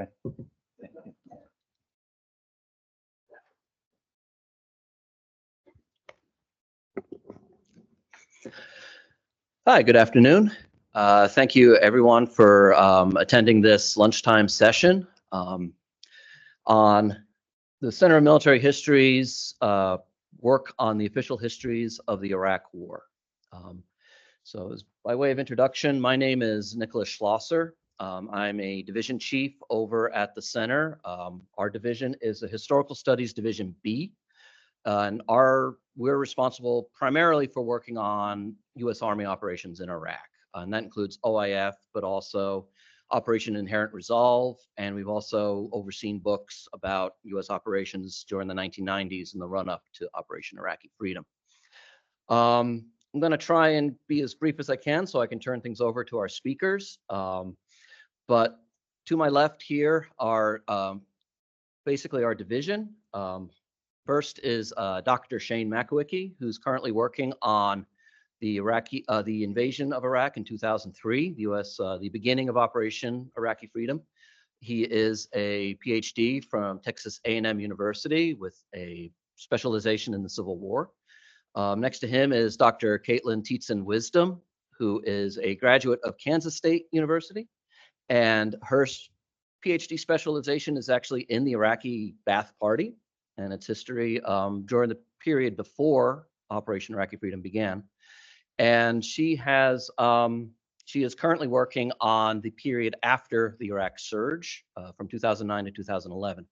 Right. Hi, good afternoon. Thank you everyone for attending this lunchtime session on the Center of Military History's work on the official histories of the Iraq War. So as by way of introduction, my name is Nicholas Schlosser. I'm a division chief over at the center. Our division is the Historical Studies Division B. And we're responsible primarily for working on U.S. Army operations in Iraq. And that includes OIF, but also Operation Inherent Resolve. And we've also overseen books about U.S. operations during the 1990s and the run-up to Operation Iraqi Freedom. I'm going to try and be as brief as I can so I can turn things over to our speakers. But to my left here are basically our division. First is Dr. Shane Makowicki, who's currently working on the invasion of Iraq in 2003, the beginning of Operation Iraqi Freedom. He is a PhD from Texas A&M University with a specialization in the Civil War. Next to him is Dr. Caitlin Tietzen-Wisdom, who is a graduate of Kansas State University, and her PhD specialization is actually in the Iraqi Ba'ath Party and its history during the period before Operation Iraqi Freedom began. And she is currently working on the period after the Iraq surge from 2009 to 2011.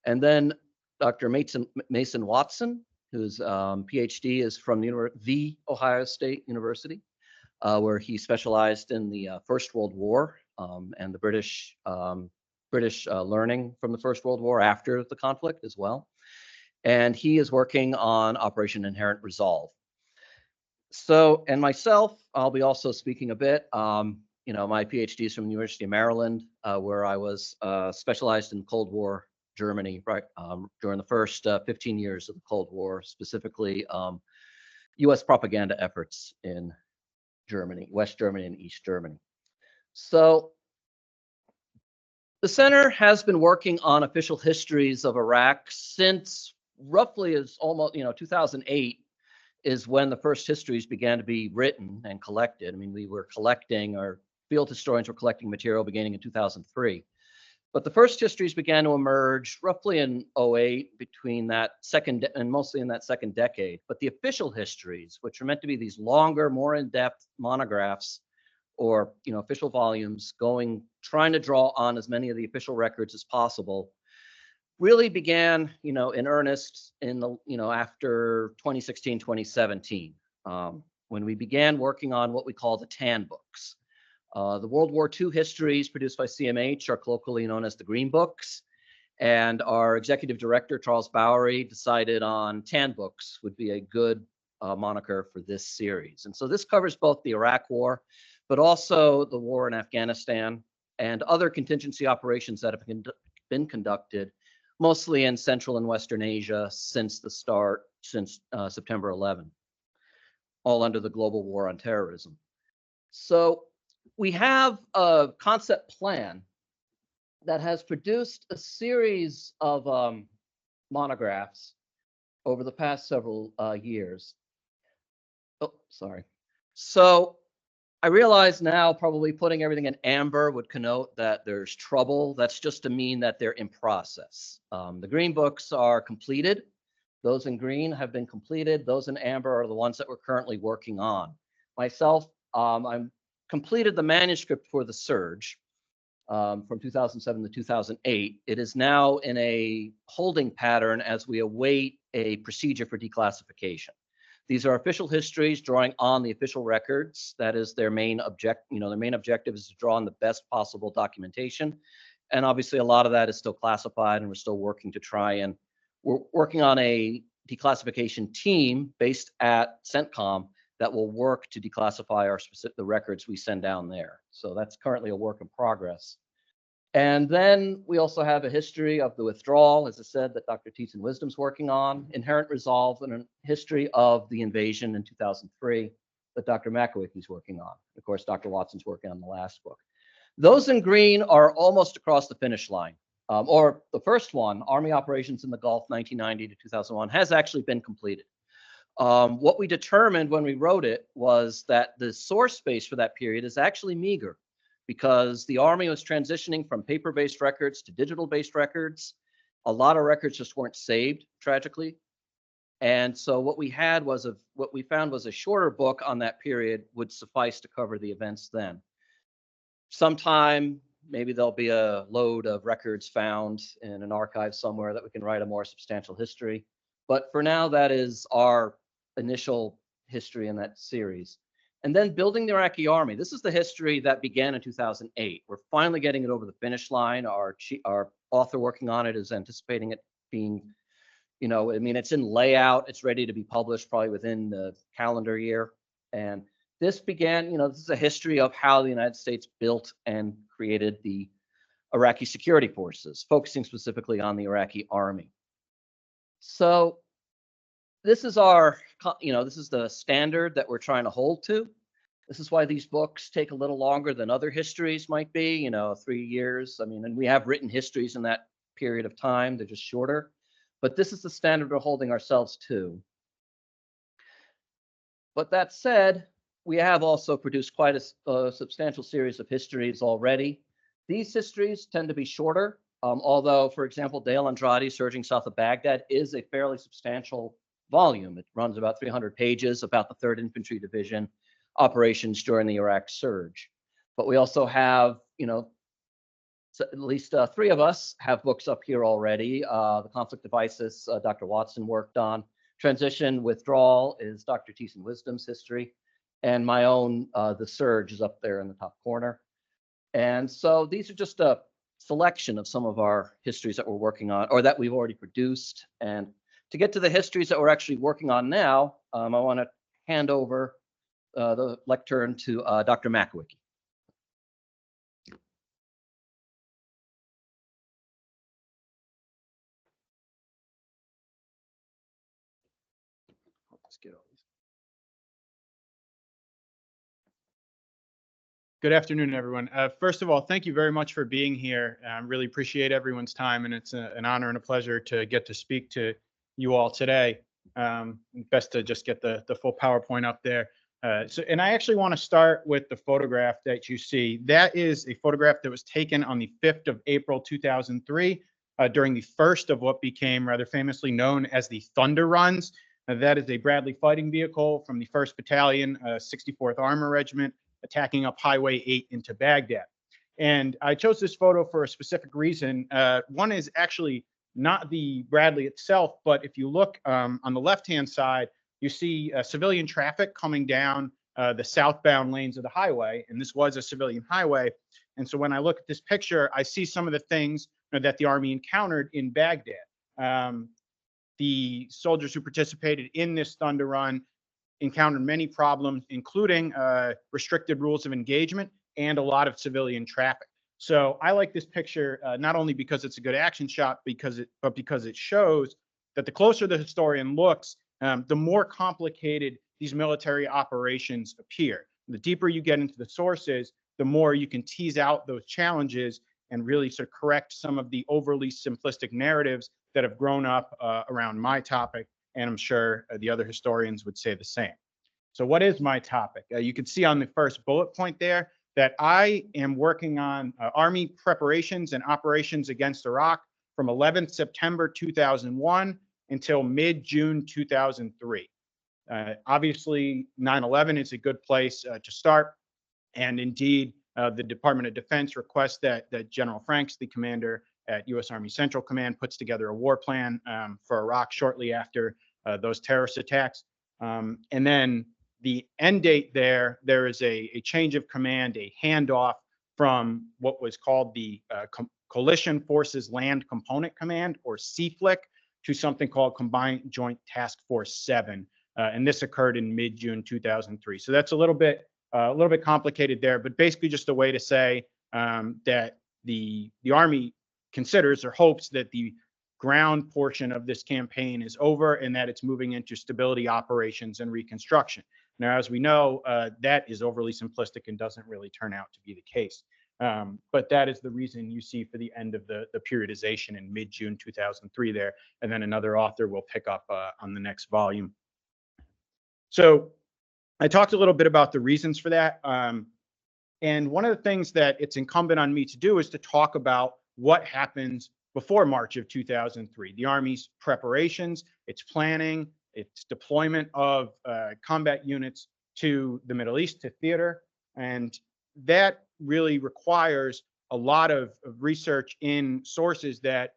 And then Dr. Mason Watson, whose PhD is from the Ohio State University, where he specialized in the First World War and the British learning from the First World War after the conflict as well. And he is working on Operation Inherent Resolve. So, and myself, I'll be also speaking a bit. My PhD is from the University of Maryland, where I was specialized in Cold War Germany, right, during the first 15 years of the Cold War, specifically U.S. propaganda efforts in Germany, West Germany and East Germany. So the center has been working on official histories of Iraq since roughly 2008 is when the first histories began to be written and collected. I mean, our field historians were collecting material beginning in 2003. But the first histories began to emerge roughly in 2008, between that mostly in that second decade. But the official histories, which are meant to be these longer, more in-depth monographs or official volumes, trying to draw on as many of the official records as possible, really began, in earnest in after 2016, 2017, when we began working on what we call the TAN books. The World War II histories produced by CMH are colloquially known as the Green Books, and our executive director, Charles Bowery, decided on TAN books would be a good moniker for this series. And so this covers both the Iraq War, but also the war in Afghanistan and other contingency operations that have been conducted mostly in Central and Western Asia since September 11, all under the global war on terrorism. So we have a concept plan that has produced a series of monographs over the past several years. Oh, sorry. So I realize now probably putting everything in amber would connote that there's trouble. That's just to mean that they're in process. The green books are completed. Those in green have been completed. Those in amber are the ones that we're currently working on. Myself, I'm completed the manuscript for the surge from 2007 to 2008. It is now in a holding pattern as we await a procedure for declassification. These are official histories drawing on the official records. That is their main objective. Their main objective is to draw on the best possible documentation. And obviously a lot of that is still classified, and we're still working we're working on a declassification team based at CENTCOM that will work to declassify the records we send down there. So that's currently a work in progress. And then we also have a history of the withdrawal, as I said, that Dr. Tietzen-Wisdom's working on, Inherent Resolve, and a history of the invasion in 2003 that Dr. Makowicki's working on. Of course, Dr. Watson's working on the last book. Those in green are almost across the finish line. Or the first one, Army Operations in the Gulf, 1990 to 2001, has actually been completed. What we determined when we wrote it was that the source space for that period is actually meager because the Army was transitioning from paper-based records to digital-based records. A lot of records just weren't saved, tragically. And so what we found was a shorter book on that period would suffice to cover the events then. Sometime, maybe there'll be a load of records found in an archive somewhere that we can write a more substantial history. But for now, that is our initial history in that series. And then building the Iraqi army. This is the history that began in 2008. We're finally getting it over the finish line. Our author working on it is anticipating it being, it's in layout. It's ready to be published probably within the calendar year. And this began, this is a history of how the United States built and created the Iraqi security forces, focusing specifically on the Iraqi army. So this is this is the standard that we're trying to hold to. This is why these books take a little longer than other histories might be, 3 years. And we have written histories in that period of time. They're just shorter. But this is the standard we're holding ourselves to. But that said, we have also produced quite a substantial series of histories already. These histories tend to be shorter, although, for example, Dale Andrade, Surging South of Baghdad, is a fairly substantial volume. It runs about 300 pages about the 3rd Infantry Division operations during the Iraq surge. But we also have, at least 3 of us have books up here already. The Conflict of ISIS, Dr. Watson worked on. Transition Withdrawal is Dr. Thiessen Wisdom's history. And my own, The Surge, is up there in the top corner. And so these are just a selection of some of our histories that we're working on or that we've already produced. And to get to the histories that we're actually working on now, I want to hand over the lectern to Dr. Makowicki. Let's get over. Good afternoon, everyone. First of all, thank you very much for being here. I really appreciate everyone's time, and it's an honor and a pleasure to get to speak to you all today. Best to just get the full PowerPoint up there. And I actually want to start with the photograph that you see. That is a photograph that was taken on the 5th of April, 2003, during the first of what became rather famously known as the Thunder Runs. That is a Bradley fighting vehicle from the 1st Battalion, 64th Armor Regiment, attacking up Highway 8 into Baghdad. And I chose this photo for a specific reason. One is actually not the Bradley itself, but if you look on the left-hand side, you see civilian traffic coming down the southbound lanes of the highway, and this was a civilian highway. And so when I look at this picture, I see some of the things that the Army encountered in Baghdad. The soldiers who participated in this Thunder Run encountered many problems, including restricted rules of engagement and a lot of civilian traffic. So I like this picture not only because it's a good action shot, but because it shows that the closer the historian looks, the more complicated these military operations appear. The deeper you get into the sources, the more you can tease out those challenges and really sort of correct some of the overly simplistic narratives that have grown up around my topic. And I'm sure the other historians would say the same. So what is my topic? You can see on the first bullet point there that I am working on Army preparations and operations against Iraq from 11th September 2001 until mid-June 2003. Obviously, 9/11 is a good place to start. And indeed, the Department of Defense requests that General Franks, the commander at U.S. Army Central Command, puts together a war plan for Iraq shortly after those terrorist attacks. And then the end date there is a change of command, a handoff from what was called the Coalition Forces Land Component Command, or CFLC, to something called Combined Joint Task Force 7. And this occurred in mid-June 2003. So that's a little bit complicated there, but basically just a way to say that the Army considers or hopes that the ground portion of this campaign is over and that it's moving into stability operations and reconstruction. Now, as we know, that is overly simplistic and doesn't really turn out to be the case. But that is the reason you see for the end of the periodization in mid-June 2003 there, and then another author will pick up on the next volume. So I talked a little bit about the reasons for that. And one of the things that it's incumbent on me to do is to talk about what happens before March of 2003, the Army's preparations, its planning, its deployment of combat units to the Middle East, to theater. And that really requires a lot of research in sources that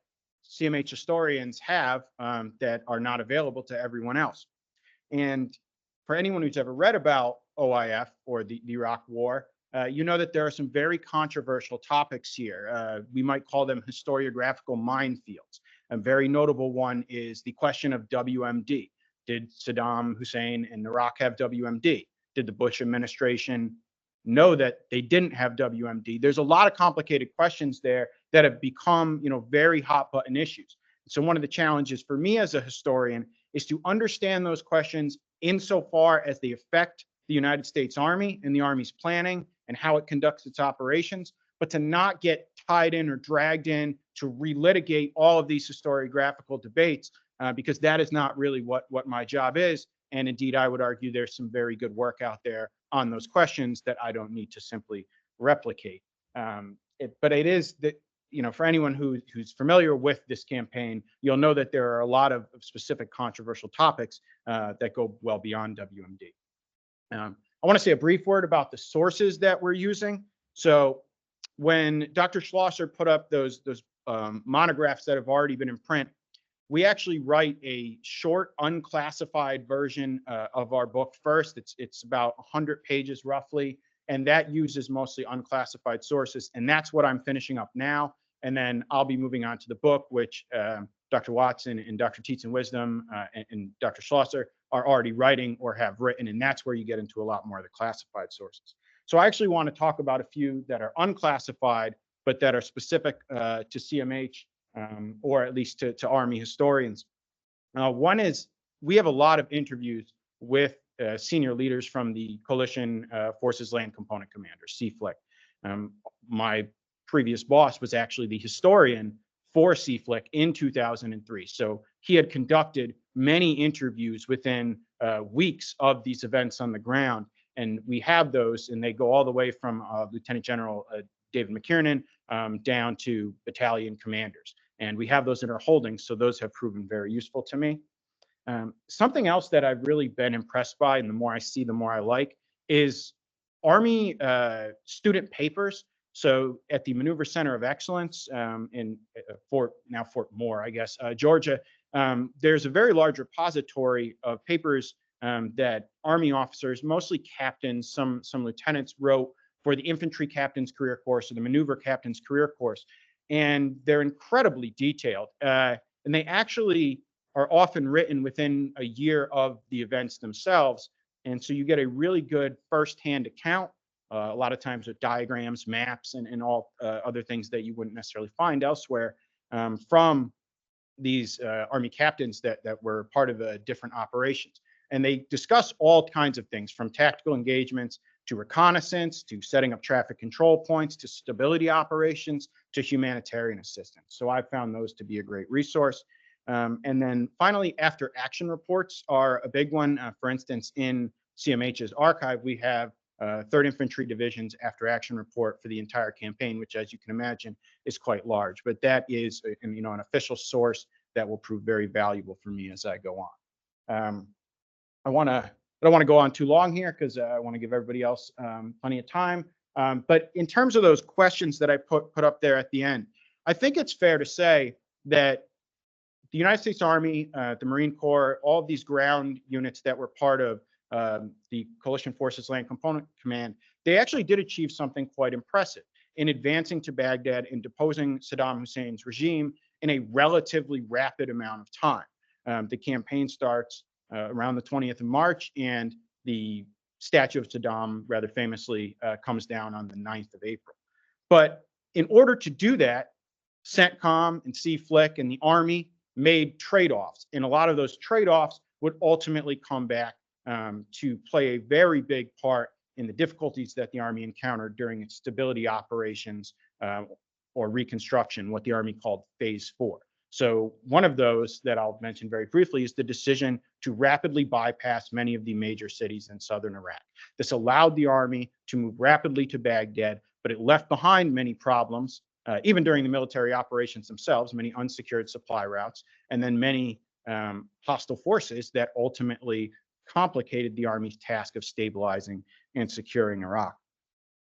CMH historians have that are not available to everyone else. And for anyone who's ever read about OIF or the Iraq War, you know that there are some very controversial topics here. We might call them historiographical minefields. A very notable one is the question of WMD. Did Saddam Hussein and Iraq have WMD? Did the Bush administration know that they didn't have WMD? There's a lot of complicated questions there that have become, very hot button issues. So one of the challenges for me as a historian is to understand those questions insofar as they affect the United States Army and the Army's planning and how it conducts its operations, but to not get tied in or dragged in to relitigate all of these historiographical debates, because that is not really what my job is. And indeed, I would argue there's some very good work out there on those questions that I don't need to simply replicate. But it is that, for anyone who's familiar with this campaign, you'll know that there are a lot of specific controversial topics that go well beyond WMD. I want to say a brief word about the sources that we're using. So when Dr. Schlosser put up those monographs that have already been in print, we actually write a short, unclassified version of our book first. It's about 100 pages roughly, and that uses mostly unclassified sources. And that's what I'm finishing up now. And then I'll be moving on to the book, which Dr. Watson and Dr. Tietz and Wisdom and Dr. Schlosser are already writing or have written. And that's where you get into a lot more of the classified sources. So I actually want to talk about a few that are unclassified, but that are specific to CMH or at least to Army historians. One is we have a lot of interviews with senior leaders from the Coalition Forces Land Component Commander, CFLC. My previous boss was actually the historian for CFLC in 2003. So he had conducted many interviews within weeks of these events on the ground. And we have those, and they go all the way from Lieutenant General David McKiernan down to battalion commanders. And we have those in our holdings, so those have proven very useful to me. Something else that I've really been impressed by, and the more I see, the more I like, is Army student papers. So at the Maneuver Center of Excellence in Fort Moore, I guess, Georgia, there's a very large repository of papers that Army officers, mostly captains, some lieutenants, wrote for the Infantry Captain's Career Course or the Maneuver Captain's Career Course. And they're incredibly detailed. And they actually are often written within a year of the events themselves. And so you get a really good firsthand account, a lot of times with diagrams, maps, and all other things that you wouldn't necessarily find elsewhere from these Army captains that were part of different operations. And they discuss all kinds of things, from tactical engagements to reconnaissance, to setting up traffic control points, to stability operations, to humanitarian assistance. So I found those to be a great resource. And then finally, after action reports are a big one. For instance, in CMH's archive, we have 3rd Infantry Division's after action report for the entire campaign, which, as you can imagine, is quite large. But that is an official source that will prove very valuable for me as I go on. I don't want to go on too long here because I want to give everybody else plenty of time. But in terms of those questions that I put up there at the end, I think it's fair to say that the United States Army, the Marine Corps, all of these ground units that were part of the Coalition Forces Land Component Command, they actually did achieve something quite impressive in advancing to Baghdad and deposing Saddam Hussein's regime in a relatively rapid amount of time. The campaign starts around the 20th of March, and the statue of Saddam, rather famously, comes down on the 9th of April. But in order to do that, CENTCOM and CFLC and the Army made trade-offs, and a lot of those trade-offs would ultimately come back to play a very big part in the difficulties that the Army encountered during its stability operations or reconstruction, what the Army called Phase 4. So one of those that I'll mention very briefly is the decision to rapidly bypass many of the major cities in southern Iraq. This allowed the Army to move rapidly to Baghdad, but it left behind many problems, even during the military operations themselves, many unsecured supply routes, and then many hostile forces that ultimately complicated the Army's task of stabilizing and securing Iraq.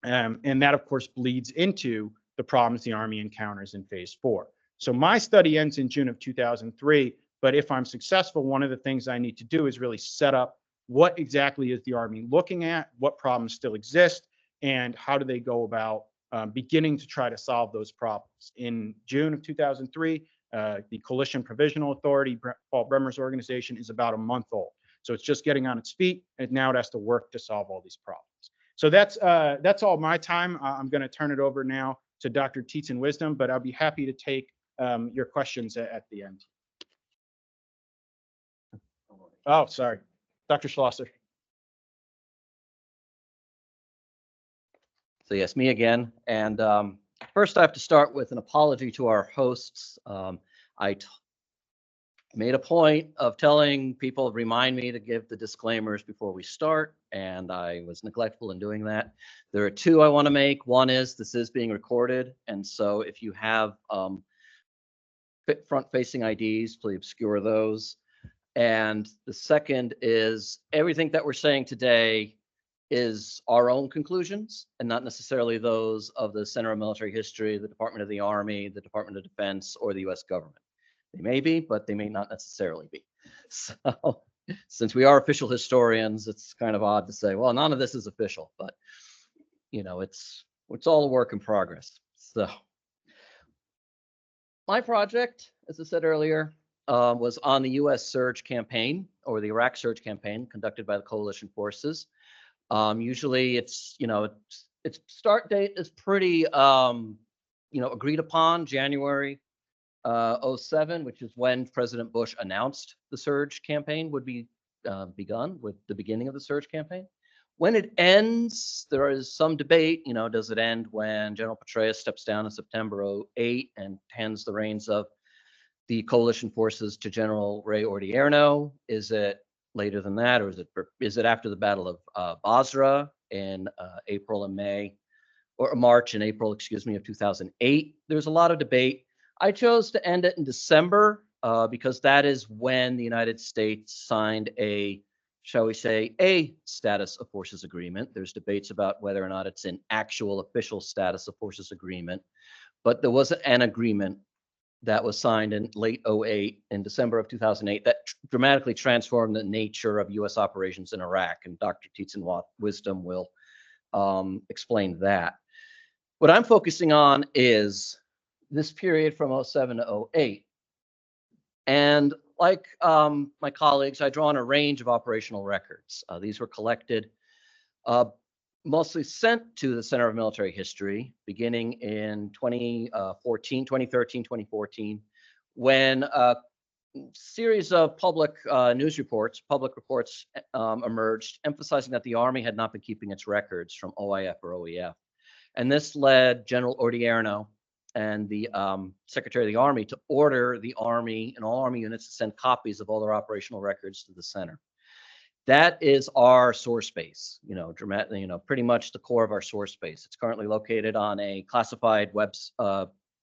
And that, of course, bleeds into the problems the Army encounters in Phase 4. So my study ends in June of 2003, but if I'm successful, one of the things I need to do is really set up what exactly is the Army looking at, what problems still exist, and how do they go about beginning to try to solve those problems. In June of 2003, the Coalition Provisional Authority, Paul Bremer's organization, is about a month old. So it's just getting on its feet, and now it has to work to solve all these problems. So that's all my time. I'm going to turn it over now to Dr. Tietzen Wisdom, but I'll be happy to take your questions at the end. Oh, sorry, Dr. Schlosser. So yes, me again. And first I have to start with an apology to our hosts. I made a point of telling people, remind me to give the disclaimers before we start, and I was neglectful in doing that. There are two I want to make. One is this is being recorded, and so if you have front-facing IDs, please obscure those. And the second is everything that we're saying today is our own conclusions and not necessarily those of the Center of Military History, the Department of the Army, the Department of Defense, or the US government. They may be, but they may not necessarily be. So since we are official historians, it's kind of odd to say, well, none of this is official, but you know, it's all a work in progress. So my project, as I said earlier, was on the US surge campaign or the Iraq surge campaign conducted by the coalition forces. Usually it's, its start date is pretty, agreed upon, January 07, which is when President Bush announced the surge campaign would be begun with the beginning of the surge campaign. When it ends, there is some debate, does it end when General Petraeus steps down in September 08 and hands the reins of the coalition forces to General Ray Odierno? Is it later than that, or is it after the Battle of Basra in April and May, or March and April, excuse me, of 2008? There's a lot of debate. I chose to end it in December because that is when the United States signed a, shall we say, a status of forces agreement. There's debates about whether or not it's an actual official status of forces agreement, but there was an agreement that was signed in late 08, in December of 2008, that dramatically transformed the nature of U.S. operations in Iraq, and Dr. Tietzen Wisdom will explain that. What I'm focusing on is this period from 07 to 08. And like my colleagues, I draw on a range of operational records. These were collected, mostly sent to the Center of Military History, beginning in 2013, 2014, when a series of public news reports, public reports emerged, emphasizing that the Army had not been keeping its records from OIF or OEF. And this led General Odierno and the Secretary of the Army to order the Army and all Army units to send copies of all their operational records to the center. That is our source base, pretty much the core of our source base. It's currently located on a classified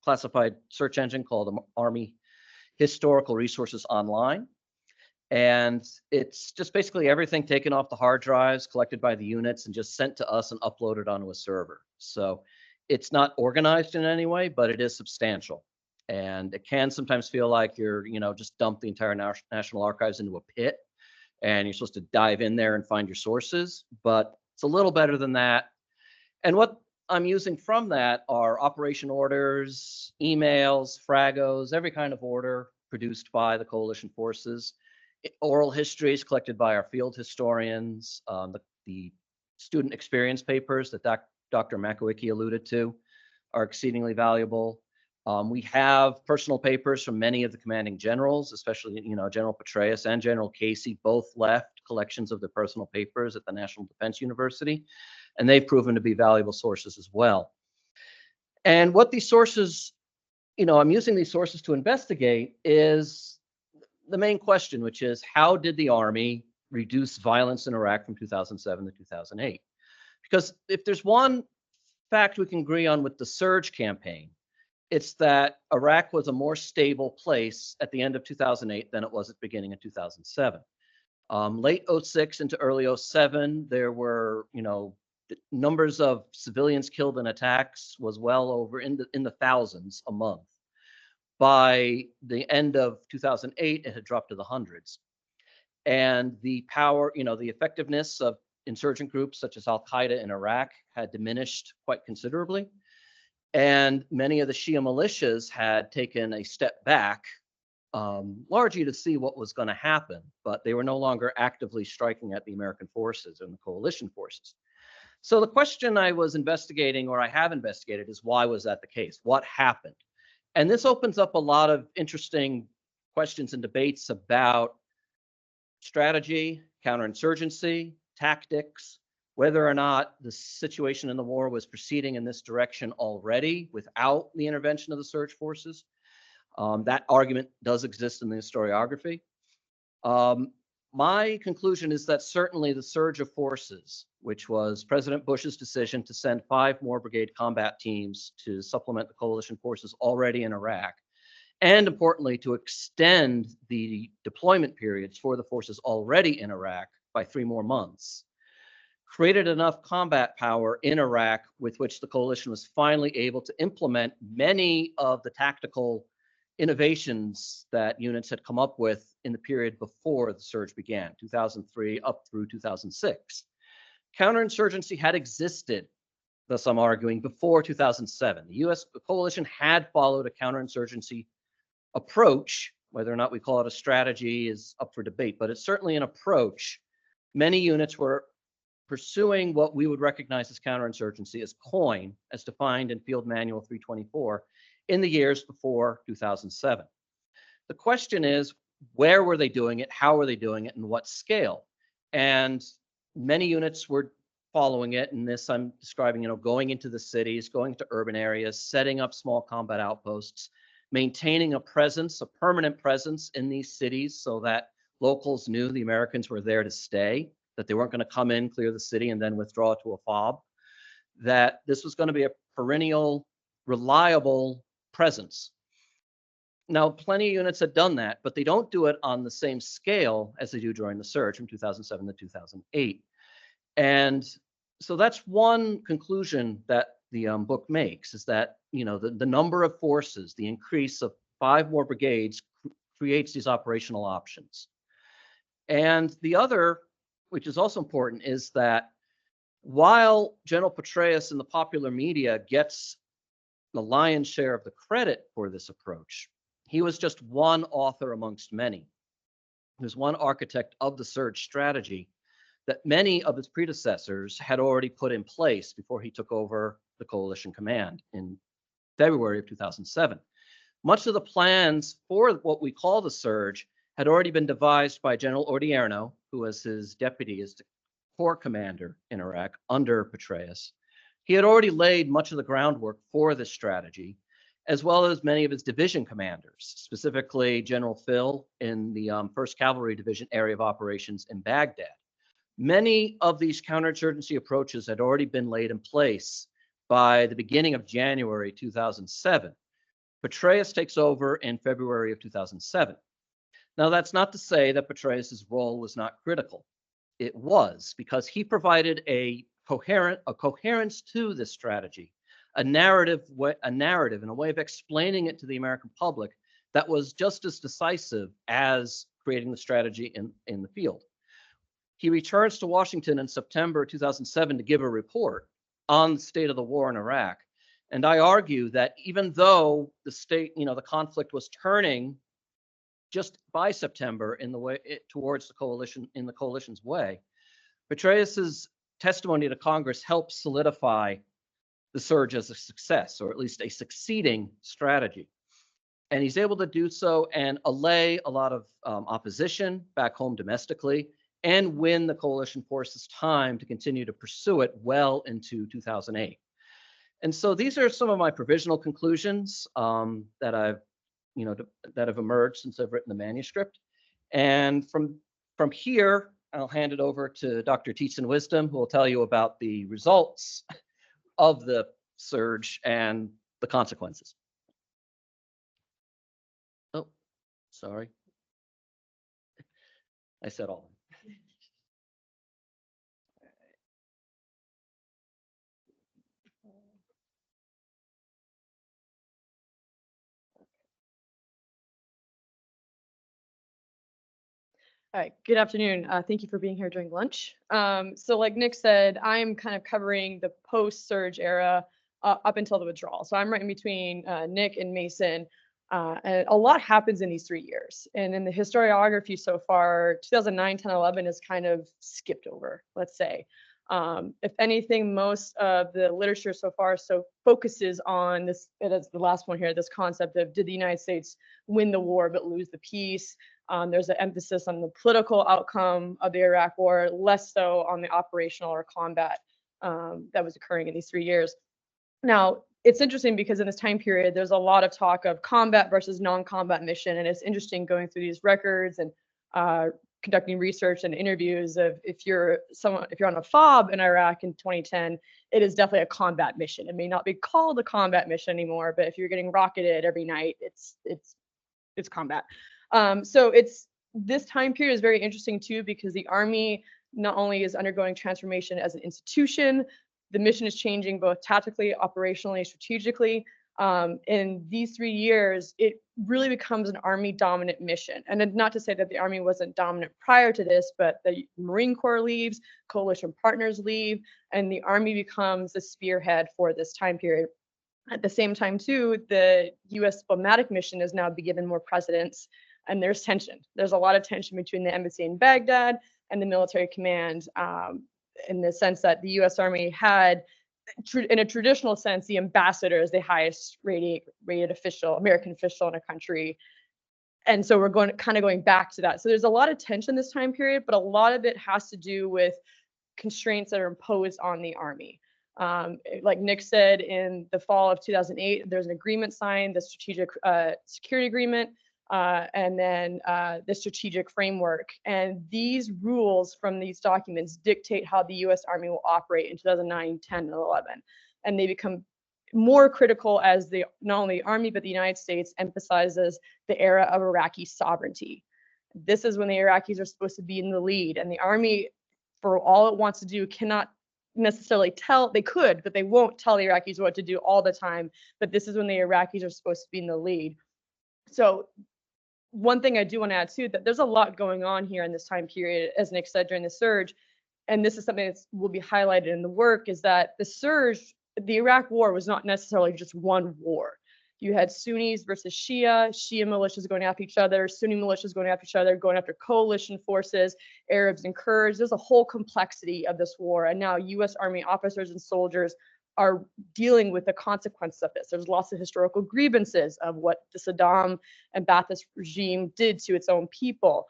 classified search engine called Army Historical Resources Online. And it's just basically everything taken off the hard drives, collected by the units, and just sent to us and uploaded onto a server. So it's not organized in any way, but it is substantial. And it can sometimes feel like you're, just dump the entire National Archives into a pit, and you're supposed to dive in there and find your sources, but it's a little better than that. And what I'm using from that are operation orders, emails, fragos, every kind of order produced by the coalition forces, oral histories collected by our field historians, the student experience papers that Dr. Makowicki alluded to are exceedingly valuable. We have personal papers from many of the commanding generals, especially, General Petraeus and General Casey both left collections of their personal papers at the National Defense University, and they've proven to be valuable sources as well. And what these sources, I'm using these sources to investigate is the main question, which is how did the Army reduce violence in Iraq from 2007 to 2008? Because if there's one fact we can agree on with the surge campaign, it's that Iraq was a more stable place at the end of 2008 than it was at the beginning of 2007. Late 06 into early 07, there were, the numbers of civilians killed in attacks was well over in the thousands a month. By the end of 2008, it had dropped to the hundreds. And the power, the effectiveness of insurgent groups such as Al-Qaeda in Iraq had diminished quite considerably. And many of the Shia militias had taken a step back, largely to see what was going to happen, but they were no longer actively striking at the American forces and the coalition forces. So the question I was investigating, or I have investigated, is why was that the case? What happened? And this opens up a lot of interesting questions and debates about strategy, counterinsurgency, tactics, whether or not the situation in the war was proceeding in this direction already without the intervention of the surge forces. That argument does exist in the historiography. My conclusion is that certainly the surge of forces, which was President Bush's decision to send 5 more brigade combat teams to supplement the coalition forces already in Iraq, and importantly, to extend the deployment periods for the forces already in Iraq by 3 more months, created enough combat power in Iraq with which the coalition was finally able to implement many of the tactical innovations that units had come up with in the period before the surge began, 2003 up through 2006. Counterinsurgency had existed, thus I'm arguing, before 2007. The US coalition had followed a counterinsurgency approach. Whether or not we call it a strategy is up for debate, but it's certainly an approach. Many units were pursuing what we would recognize as counterinsurgency as COIN, as defined in Field Manual 324, in the years before 2007. The question is, where were they doing it? How were they doing it? And what scale? And many units were following it. And this I'm describing, going into the cities, going to urban areas, setting up small combat outposts, maintaining a presence, a permanent presence in these cities so that locals knew the Americans were there to stay, that they weren't going to come in, clear the city, and then withdraw to a fob, that this was going to be a perennial, reliable presence. Now, plenty of units had done that, but they don't do it on the same scale as they do during the surge from 2007 to 2008. And so that's one conclusion that the book makes, is that, the number of forces, the increase of 5 more brigades creates these operational options. And the other, which is also important, is that while General Petraeus in the popular media gets the lion's share of the credit for this approach, he was just one author amongst many. He was one architect of the surge strategy that many of his predecessors had already put in place before he took over the coalition command in February of 2007. Much of the plans for what we call the surge had already been devised by General Odierno, who was his deputy as the corps commander in Iraq under Petraeus. He had already laid much of the groundwork for this strategy, as well as many of his division commanders, specifically General Phil in the 1st Cavalry Division area of operations in Baghdad. Many of these counterinsurgency approaches had already been laid in place by the beginning of January 2007. Petraeus takes over in February of 2007. Now, that's not to say that Petraeus's role was not critical. It was, because he provided a coherence to this strategy, a narrative and a way of explaining it to the American public that was just as decisive as creating the strategy in the field. He returns to Washington in September 2007 to give a report on the state of the war in Iraq. And I argue that even though the conflict was turning just by September in the way towards the coalition, in the coalition's way, Petraeus's testimony to Congress helped solidify the surge as a success, or at least a succeeding strategy. And he's able to do so and allay a lot of opposition back home domestically, and win the coalition forces time to continue to pursue it well into 2008. And so these are some of my provisional conclusions that that have emerged since I've written the manuscript. And from here, I'll hand it over to Dr. Tietzen Wisdom, who will tell you about the results of the surge and the consequences. Oh, sorry. I said all. All right, good afternoon. Thank you for being here during lunch. So like Nick said, I'm kind of covering the post-surge era up until the withdrawal. So I'm right in between Nick and Mason. And a lot happens in these 3 years. And in the historiography so far, 2009, 10, 11 is kind of skipped over, let's say. If anything, most of the literature so far focuses on this, that's the last one here, this concept of did the United States win the war but lose the peace? There's an emphasis on the political outcome of the Iraq War, less so on the operational or combat that was occurring in these 3 years. Now, it's interesting because in this time period, there's a lot of talk of combat versus non-combat mission, and it's interesting going through these records and conducting research and interviews of if you're on a FOB in Iraq in 2010, it is definitely a combat mission. It may not be called a combat mission anymore, but if you're getting rocketed every night, it's combat. So this time period is very interesting too, because the Army not only is undergoing transformation as an institution, the mission is changing both tactically, operationally, strategically. In these 3 years, it really becomes an Army dominant mission. And not to say that the Army wasn't dominant prior to this, but the Marine Corps leaves, coalition partners leave, and the Army becomes the spearhead for this time period. At the same time, too, the U.S. diplomatic mission is now given more precedence, and there's tension. There's a lot of tension between the embassy in Baghdad and the military command, in the sense that the U.S. Army had, in a traditional sense, the ambassador is the highest rated official, American official in a country. And so we're going back to that. So there's a lot of tension this time period, but a lot of it has to do with constraints that are imposed on the Army. Like Nick said, in the fall of 2008, there's an agreement signed, the Strategic Security Agreement, and then the Strategic Framework. And these rules from these documents dictate how the U.S. Army will operate in 2009, 10, and 11. And they become more critical as not only the Army, but the United States emphasizes the era of Iraqi sovereignty. This is when the Iraqis are supposed to be in the lead, and the Army, for all it wants to do, cannot necessarily they could, but they won't tell the Iraqis what to do all the time. But this is when the Iraqis are supposed to be in the lead. So one thing I do want to add too, that there's a lot going on here in this time period, as Nick said, during the surge. And this is something that will be highlighted in the work, is that the surge, the Iraq war was not necessarily just one war. You had Sunnis versus Shia militias going after each other, Sunni militias going after each other, going after coalition forces, Arabs and Kurds. There's a whole complexity of this war. And now U.S. Army officers and soldiers are dealing with the consequences of this. There's lots of historical grievances of what the Saddam and Ba'athist regime did to its own people.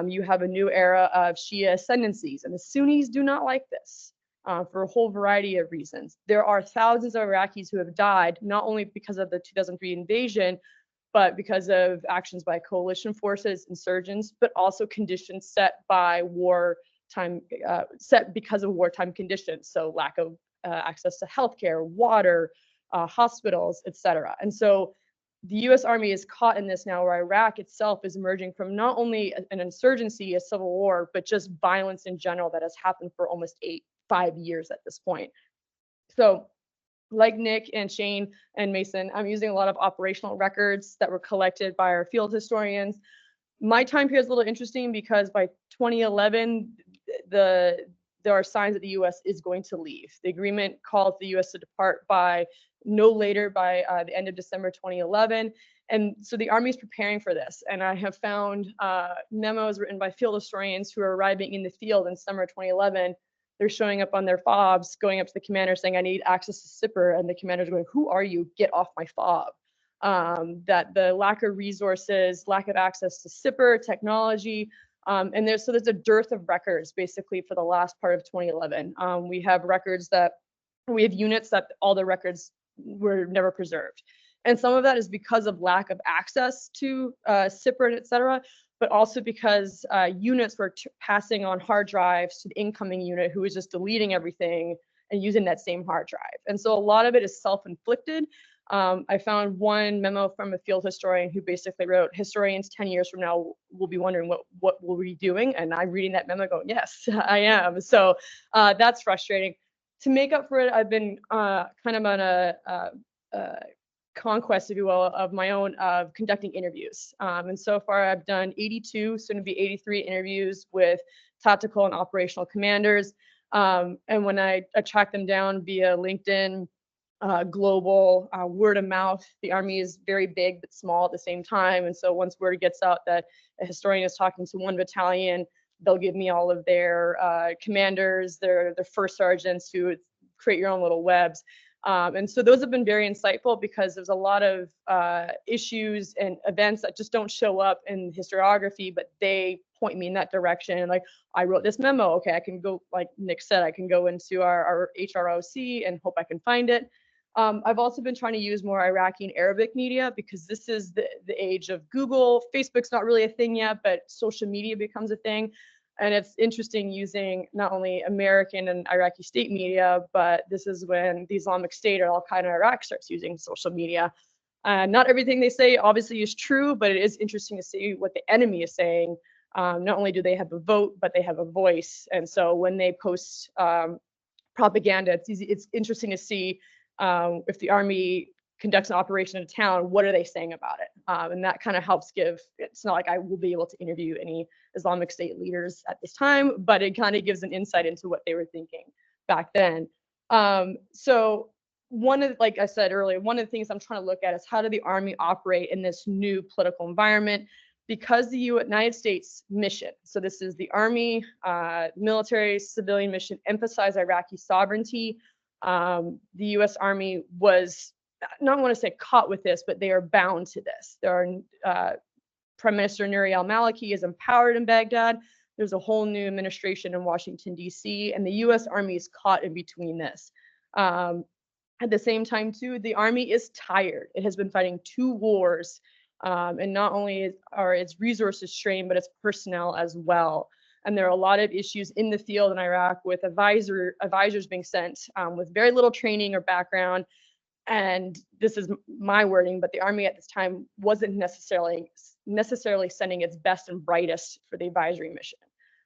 You have a new era of Shia ascendancies, and the Sunnis do not like this. For a whole variety of reasons. There are thousands of Iraqis who have died, not only because of the 2003 invasion, but because of actions by coalition forces, insurgents, but also conditions set by wartime, because of wartime conditions. So lack of access to healthcare, water, hospitals, etc. And so the U.S. Army is caught in this now, where Iraq itself is emerging from not only an insurgency, a civil war, but just violence in general that has happened for almost 5 years at this point. So like Nick and Shane and Mason, I'm using a lot of operational records that were collected by our field historians. My time period is a little interesting because by 2011, there are signs that the U.S. is going to leave. The agreement calls the U.S. to depart by no later by the end of December 2011. And so the Army is preparing for this. And I have found memos written by field historians who are arriving in the field in summer 2011. They're showing up on their fobs, going up to the commander saying, I need access to SIPR. And the commander's going, who are you? Get off my fob. That the lack of resources, lack of access to SIPR, technology, And there's a dearth of records basically for the last part of 2011. We have records that we have units that all the records were never preserved. And some of that is because of lack of access to CIPR, et cetera, but also because units were passing on hard drives to the incoming unit who was just deleting everything and using that same hard drive. And so a lot of it is self-inflicted. I found one memo from a field historian who basically wrote, historians 10 years from now will be wondering what we'll be doing. And I'm reading that memo going, yes, I am. So that's frustrating. To make up for it, I've been kind of on a conquest, if you will, of my own of conducting interviews. And so far I've done 82, soon to be 83 interviews with tactical and operational commanders. And when I track them down via LinkedIn, global, word of mouth, the Army is very big but small at the same time. And so once word gets out that a historian is talking to one battalion, they'll give me all of their commanders, their first sergeants who create your own little webs. And so those have been very insightful because there's a lot of issues and events that just don't show up in historiography, but they point me in that direction. Like, I wrote this memo. Okay, I can go, like Nick said, I can go into our HROC and hope I can find it. I've also been trying to use more Iraqi and Arabic media because this is the age of Google. Facebook's not really a thing yet, but social media becomes a thing. And it's interesting using not only American and Iraqi state media, but this is when the Islamic State or Al-Qaeda in Iraq starts using social media. Not everything they say obviously is true, but it is interesting to see what the enemy is saying. Not only do they have a vote, but they have a voice. And so when they post propaganda, it's interesting to see if the Army conducts an operation in a town, what are they saying about it? And that kind of helps give, it's not like I will be able to interview any Islamic State leaders at this time, but it kind of gives an insight into what they were thinking back then. So like I said earlier, one of the things I'm trying to look at is how did the Army operate in this new political environment? Because the United States mission, so this is the Army, military, civilian mission, emphasize Iraqi sovereignty. The U.S. Army was, not want to say caught with this, but they are bound to this. There are Prime Minister Nouri al-Maliki is empowered in Baghdad. There's a whole new administration in Washington, D.C., and the U.S. Army is caught in between this. At the same time, too, the Army is tired. It has been fighting 2 wars, and not only are its resources strained, but its personnel as well. And there are a lot of issues in the field in Iraq with advisors being sent with very little training or background. And this is my wording, but the Army at this time wasn't necessarily sending its best and brightest for the advisory mission.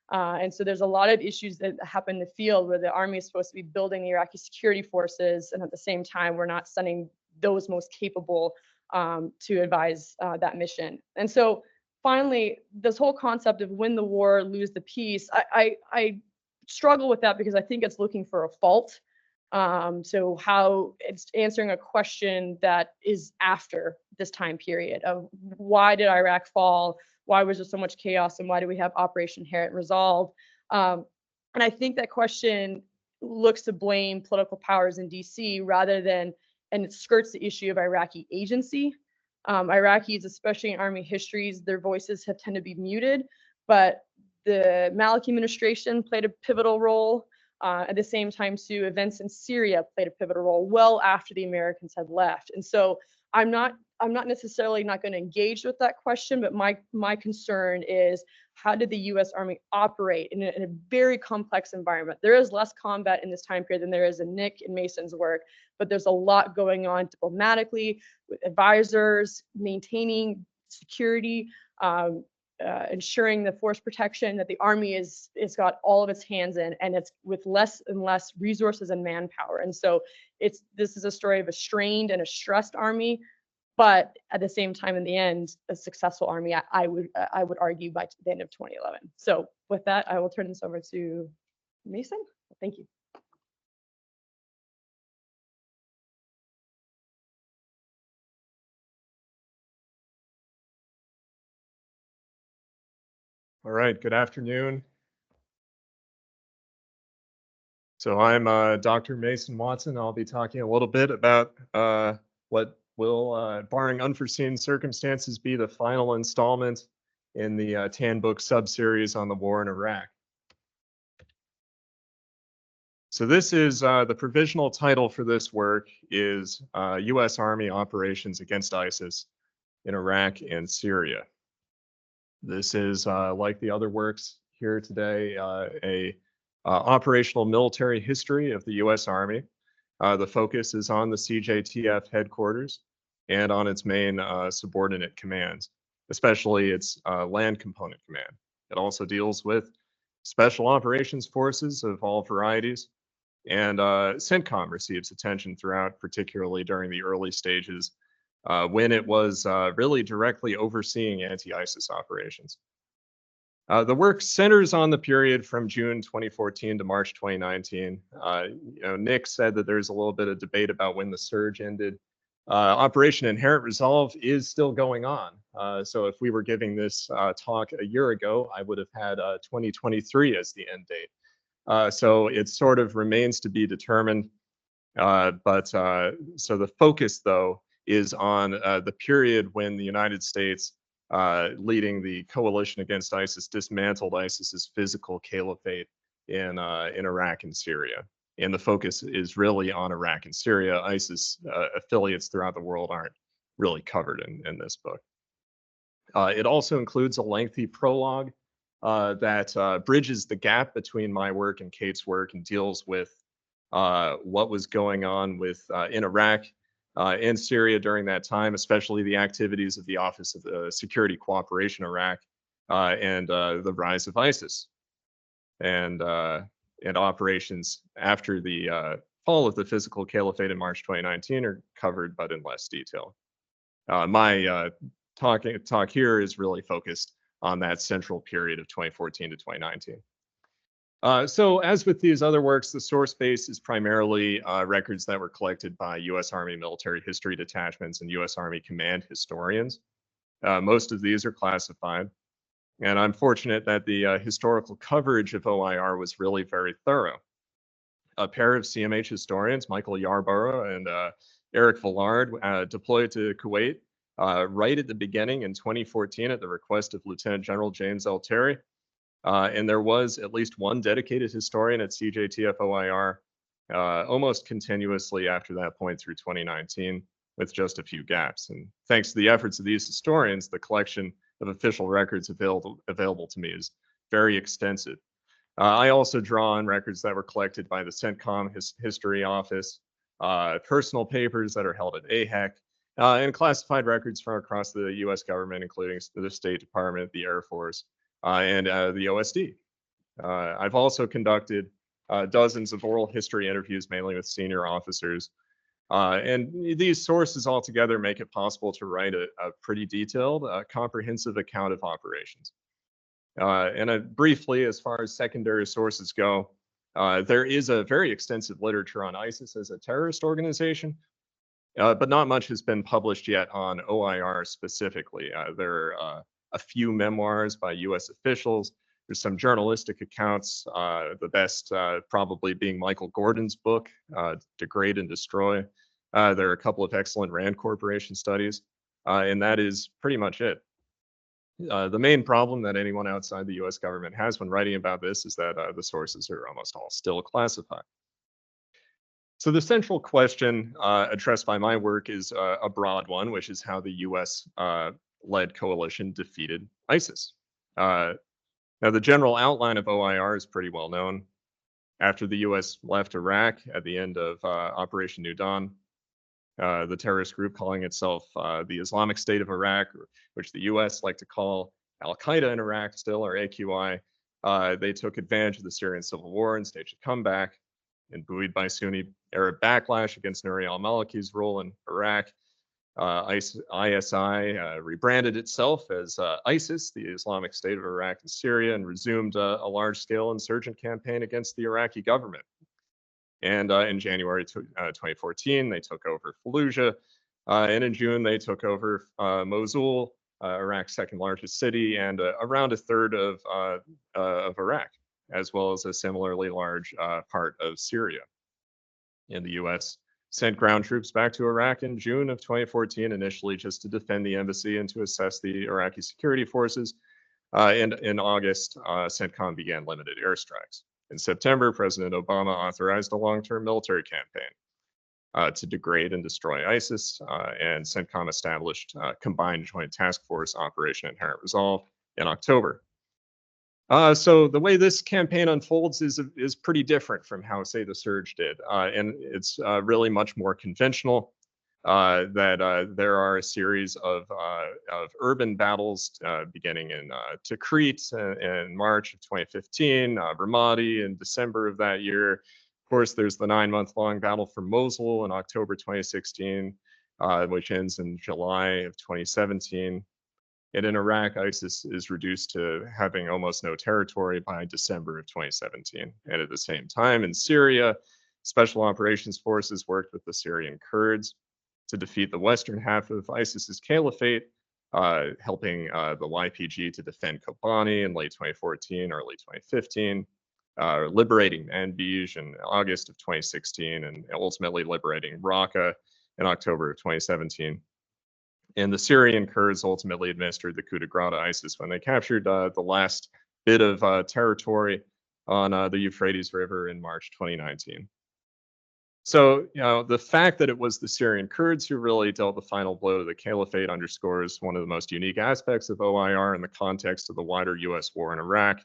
And so there's a lot of issues that happen in the field where the Army is supposed to be building the Iraqi security forces, and at the same time, we're not sending those most capable to advise that mission. And so finally, this whole concept of win the war, lose the peace, I struggle with that because I think it's looking for a fault. So how it's answering a question that is after this time period of why did Iraq fall? Why was there so much chaos? And why do we have Operation Inherent Resolve? And I think that question looks to blame political powers in DC rather than, and it skirts the issue of Iraqi agency. Iraqis, especially in Army histories, their voices have tended to be muted, but the Maliki administration played a pivotal role. At the same time, too, events in Syria played a pivotal role well after the Americans had left. And so I'm not necessarily not going to engage with that question, but my concern is how did the U.S. Army operate in a very complex environment? There is less combat in this time period than there is in Nick and Mason's work, but there's a lot going on diplomatically with advisors, maintaining security, ensuring the force protection that the Army is got all of its hands in, and it's with less and less resources and manpower. And so this is a story of a strained and a stressed Army, but at the same time, in the end, a successful Army. I would argue by the end of 2011. So with that, I will turn this over to Mason. Thank you. All right, good afternoon. So I'm Dr. Mason Watson. I'll be talking a little bit about what will, barring unforeseen circumstances, be the final installment in the Tan Book subseries on the war in Iraq. So this is the provisional title for this work is U.S. Army Operations Against ISIS in Iraq and Syria. This is, like the other works here today, a operational military history of the U.S. Army. The focus is on the CJTF headquarters and on its main subordinate commands, especially its land component command. It also deals with special operations forces of all varieties, and CENTCOM receives attention throughout, particularly during the early stages when it was really directly overseeing anti-ISIS operations. The work centers on the period from June 2014 to March 2019. Nick said that there's a little bit of debate about when the surge ended. Operation Inherent Resolve is still going on. So if we were giving this talk a year ago, I would have had 2023 as the end date. So it sort of remains to be determined. So the focus, though, is on the period when the United States, leading the coalition against ISIS, dismantled ISIS's physical caliphate in Iraq and Syria. And the focus is really on Iraq and Syria. ISIS affiliates throughout the world aren't really covered in this book. It also includes a lengthy prologue that bridges the gap between my work and Kate's work and deals with what was going on in Iraq and Syria during that time, especially the activities of the Office of Security Cooperation Iraq and the rise of ISIS and operations after the fall of the physical caliphate in March 2019 are covered, but in less detail. My talk here is really focused on that central period of 2014 to 2019. So as with these other works, the source base is primarily records that were collected by U.S. Army military history detachments and U.S. Army command historians. Most of these are classified. And I'm fortunate that the historical coverage of OIR was really very thorough. A pair of CMH historians, Michael Yarborough and Eric Villard, deployed to Kuwait right at the beginning in 2014 at the request of Lieutenant General James L. Terry. And there was at least one dedicated historian at CJTF OIR almost continuously after that point through 2019, with just a few gaps. And thanks to the efforts of these historians, the collection of official records available to me is very extensive. I also draw on records that were collected by the CENTCOM History Office, personal papers that are held at AHEC, and classified records from across the US government, including the State Department, the Air Force, and the OSD. I've also conducted dozens of oral history interviews, mainly with senior officers. And these sources altogether make it possible to write a pretty detailed, comprehensive account of operations. And briefly, as far as secondary sources go, there is a very extensive literature on ISIS as a terrorist organization, but not much has been published yet on OIR specifically. There are a few memoirs by US officials. There's some journalistic accounts, the best probably being Michael Gordon's book, Degrade and Destroy. There are a couple of excellent RAND Corporation studies, and that is pretty much it. The main problem that anyone outside the US government has when writing about this is that the sources are almost all still classified. So the central question addressed by my work is a broad one, which is how the US led coalition defeated ISIS. Now, the general outline of OIR is pretty well known. After the US left Iraq at the end of Operation New Dawn, the terrorist group calling itself the Islamic State of Iraq, which the US like to call Al-Qaeda in Iraq still, or AQI, they took advantage of the Syrian civil war and staged a comeback. And buoyed by Sunni Arab backlash against Nouri al-Maliki's rule in Iraq, ISI rebranded itself as ISIS, the Islamic State of Iraq and Syria, and resumed a large-scale insurgent campaign against the Iraqi government. And in January 2014, they took over Fallujah, and in June, they took over Mosul, Iraq's second largest city, and around a third of Iraq, as well as a similarly large part of Syria. And the US sent ground troops back to Iraq in June of 2014, initially just to defend the embassy and to assess the Iraqi security forces. And in August, CENTCOM began limited airstrikes. In September, President Obama authorized a long-term military campaign to degrade and destroy ISIS, and CENTCOM established Combined Joint Task Force Operation Inherent Resolve in October. So the way this campaign unfolds is pretty different from how, say, the surge did, and it's really much more conventional. That there are a series of urban battles beginning in Tikrit in March of 2015, Ramadi in December of that year. Of course, there's the 9-month-long battle for Mosul in October 2016, which ends in July of 2017. And in Iraq, ISIS is reduced to having almost no territory by December of 2017. And at the same time, in Syria, Special Operations Forces worked with the Syrian Kurds to defeat the western half of ISIS's caliphate, helping the YPG to defend Kobani in late 2014, early 2015, liberating Manbij in August of 2016, and ultimately liberating Raqqa in October of 2017. And the Syrian Kurds ultimately administered the coup de grace to ISIS when they captured the last bit of territory on the Euphrates River in March 2019. So, the fact that it was the Syrian Kurds who really dealt the final blow to the caliphate underscores one of the most unique aspects of OIR in the context of the wider US war in Iraq.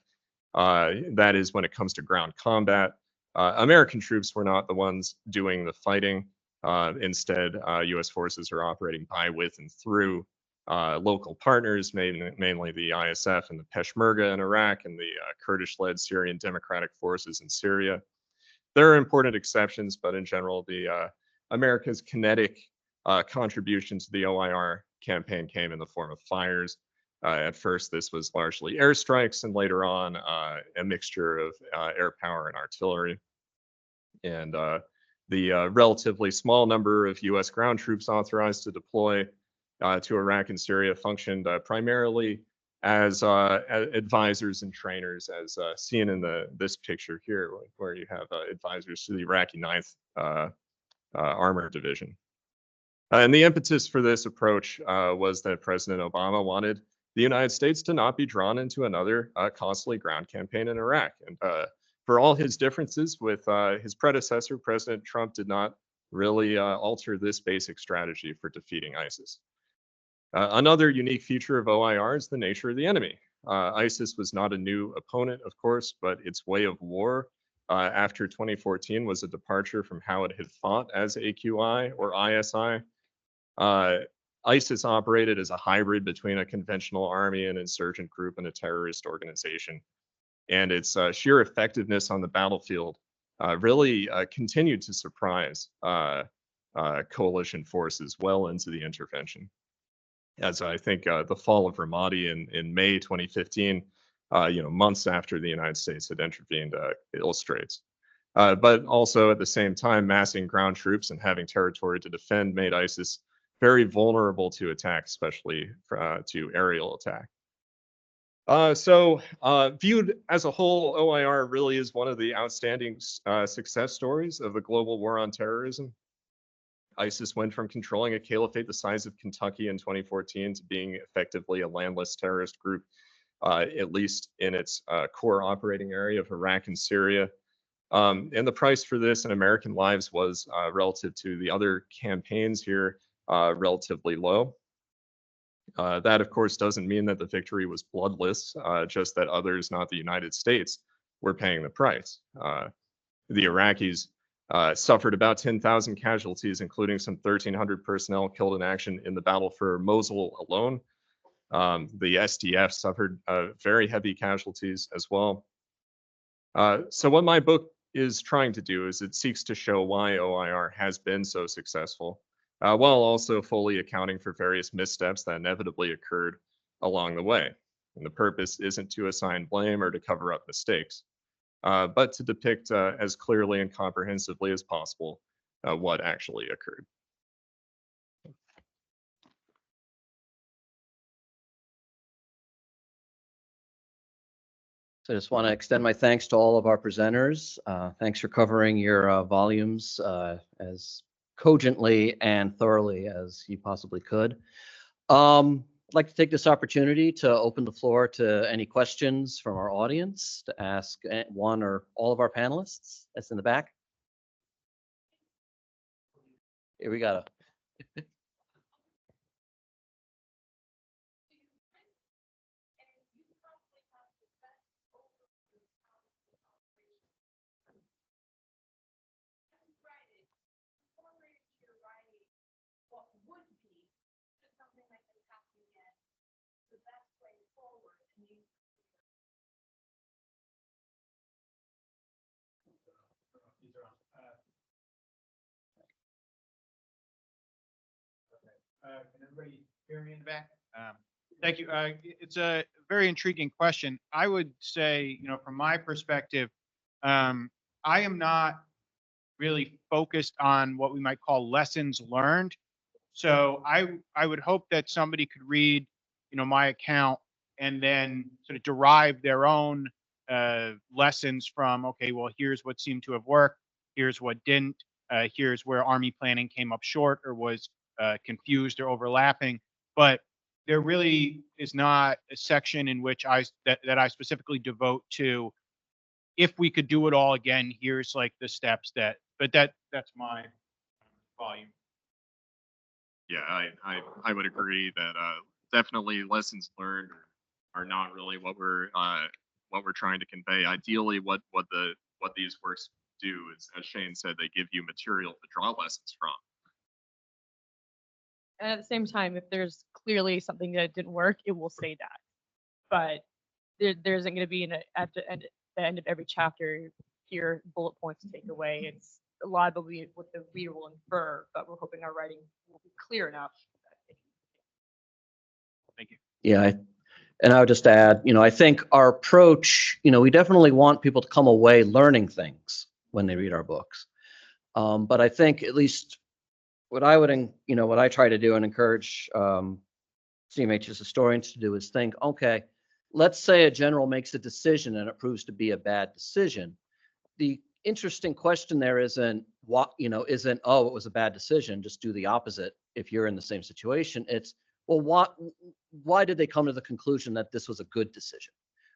That is, when it comes to ground combat, American troops were not the ones doing the fighting. Instead, US forces are operating by, with, and through local partners, mainly the ISF and the Peshmerga in Iraq and the Kurdish-led Syrian Democratic Forces in Syria. There are important exceptions, but in general, America's kinetic contribution to the OIR campaign came in the form of fires. At first, this was largely airstrikes, and later on, a mixture of air power and artillery. And the relatively small number of US ground troops authorized to deploy to Iraq and Syria functioned primarily as advisors and trainers, as seen in this picture here, where you have advisors to the Iraqi 9th Armored Division. And the impetus for this approach was that President Obama wanted the United States to not be drawn into another costly ground campaign in Iraq. And for all his differences with his predecessor, President Trump did not really alter this basic strategy for defeating ISIS. Another unique feature of OIR is the nature of the enemy. ISIS was not a new opponent, of course, but its way of war after 2014 was a departure from how it had fought as AQI or ISI. ISIS operated as a hybrid between a conventional army, an insurgent group, and a terrorist organization. And its sheer effectiveness on the battlefield really continued to surprise coalition forces well into the intervention. As I think the fall of Ramadi in May 2015, months after the United States had intervened, illustrates. But also at the same time, massing ground troops and having territory to defend made ISIS very vulnerable to attack, especially to aerial attack. So viewed as a whole, OIR really is one of the outstanding success stories of the global war on terrorism. ISIS went from controlling a caliphate the size of Kentucky in 2014 to being effectively a landless terrorist group, at least in its core operating area of Iraq and Syria. And the price for this in American lives was, relative to the other campaigns here, relatively low. That, of course, doesn't mean that the victory was bloodless, just that others, not the United States, were paying the price. The Iraqis suffered about 10,000 casualties, including some 1,300 personnel killed in action in the battle for Mosul alone. The SDF suffered very heavy casualties as well. So what my book is trying to do is it seeks to show why OIR has been so successful, while also fully accounting for various missteps that inevitably occurred along the way. And the purpose isn't to assign blame or to cover up mistakes, but to depict as clearly and comprehensively as possible what actually occurred. So I just want to extend my thanks to all of our presenters. Thanks for covering your volumes as cogently and thoroughly as you possibly could. I'd like to take this opportunity to open the floor to any questions from our audience, to ask one or all of our panelists. That's in the back. Here we got a. Can everybody hear me in the back? Thank you. It's a very intriguing question. I would say, from my perspective, I am not really focused on what we might call lessons learned. So I would hope that somebody could read, my account and then sort of derive their own lessons from, okay, well, here's what seemed to have worked, here's what didn't, here's where Army planning came up short or was confused or overlapping. But there really is not a section in which that I specifically devote to, if we could do it all again, here's like the steps but that's my volume. Yeah, I would agree that definitely lessons learned are not really what we're trying to convey. Ideally, what these works do is, as Shane said, they give you material to draw lessons from. And at the same time, if there's clearly something that didn't work, it will say that. But there isn't going to be at the end of every chapter here bullet points to take away. It's a lot of what the reader will infer, but we're hoping our writing will be clear enough. Thank you. Yeah, and I would just add, I think our approach, we definitely want people to come away learning things when they read our books. But I think at least what I try to do and encourage CMH's historians to do is think, okay, let's say a general makes a decision and it proves to be a bad decision. The interesting question there isn't what, oh, it was a bad decision, just do the opposite if you're in the same situation. It's, well, why did they come to the conclusion that this was a good decision?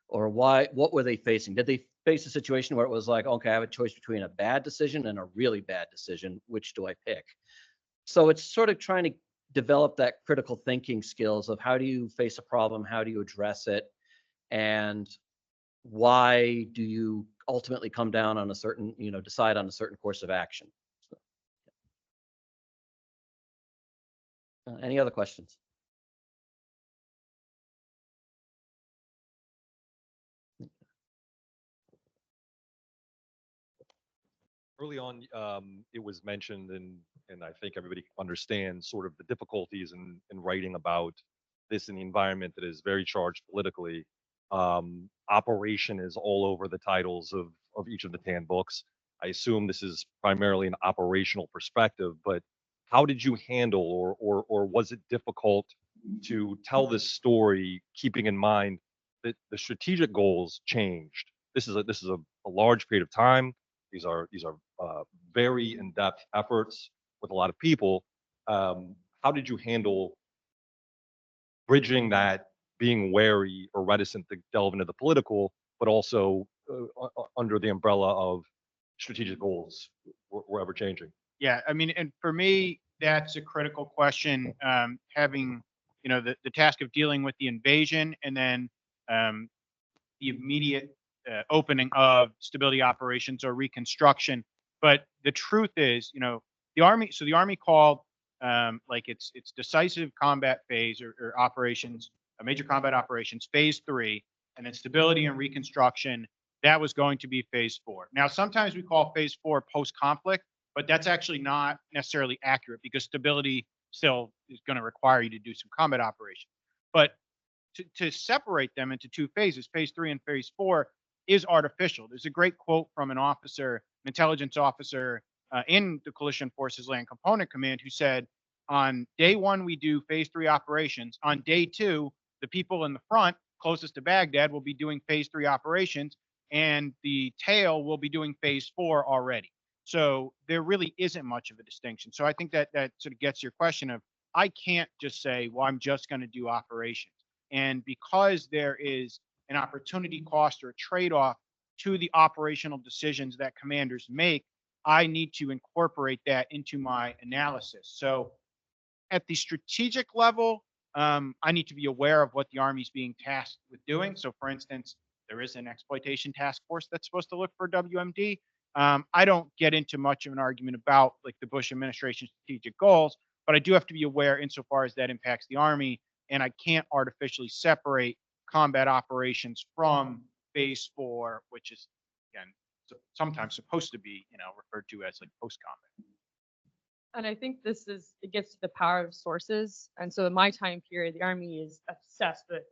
Or what were they facing? Did they face a situation where it was like, okay, I have a choice between a bad decision and a really bad decision, which do I pick? So it's sort of trying to develop that critical thinking skills of how do you face a problem, how do you address it, and why do you ultimately come down on a certain, decide on a certain course of action. So, any other questions? Early on, it was mentioned, and I think everybody understands sort of the difficulties in writing about this in the environment that is very charged politically. Operation is all over the titles of each of the 10 books. I assume this is primarily an operational perspective, but how did you handle, or was it difficult to tell this story, keeping in mind that the strategic goals changed? This is a large period of time. These are very in-depth efforts with a lot of people. How did you handle bridging that, being wary or reticent to delve into the political, but also under the umbrella of strategic goals were ever changing? Yeah, I mean, and for me, that's a critical question. Having, the task of dealing with the invasion and then the immediate opening of stability operations or reconstruction. But the truth is, the Army called like its decisive combat phase or operations, major combat operations, phase 3, and then stability and reconstruction. That was going to be phase 4. Now, sometimes we call phase 4 post-conflict, but that's actually not necessarily accurate because stability still is going to require you to do some combat operations. But to separate them into two phases, phase 3 and phase 4, is artificial. There's a great quote from an intelligence officer in the Coalition Forces Land Component Command, who said, on day 1, we do phase 3 operations. On day 2, the people in the front closest to Baghdad will be doing phase 3 operations, and the tail will be doing phase 4 already. So there really isn't much of a distinction. So I think that sort of gets your question of I can't just say, well, I'm just going to do operations. And because there is an opportunity cost or a trade-off to the operational decisions that commanders make, I need to incorporate that into my analysis. So at the strategic level, I need to be aware of what the Army's being tasked with doing. So for instance, there is an exploitation task force that's supposed to look for WMD. I don't get into much of an argument about like the Bush administration strategic goals, but I do have to be aware insofar as that impacts the Army, and I can't artificially separate combat operations from phase 4, which is again sometimes supposed to be, referred to as like post combat. And I think it gets to the power of sources. And so in my time period, the Army is obsessed with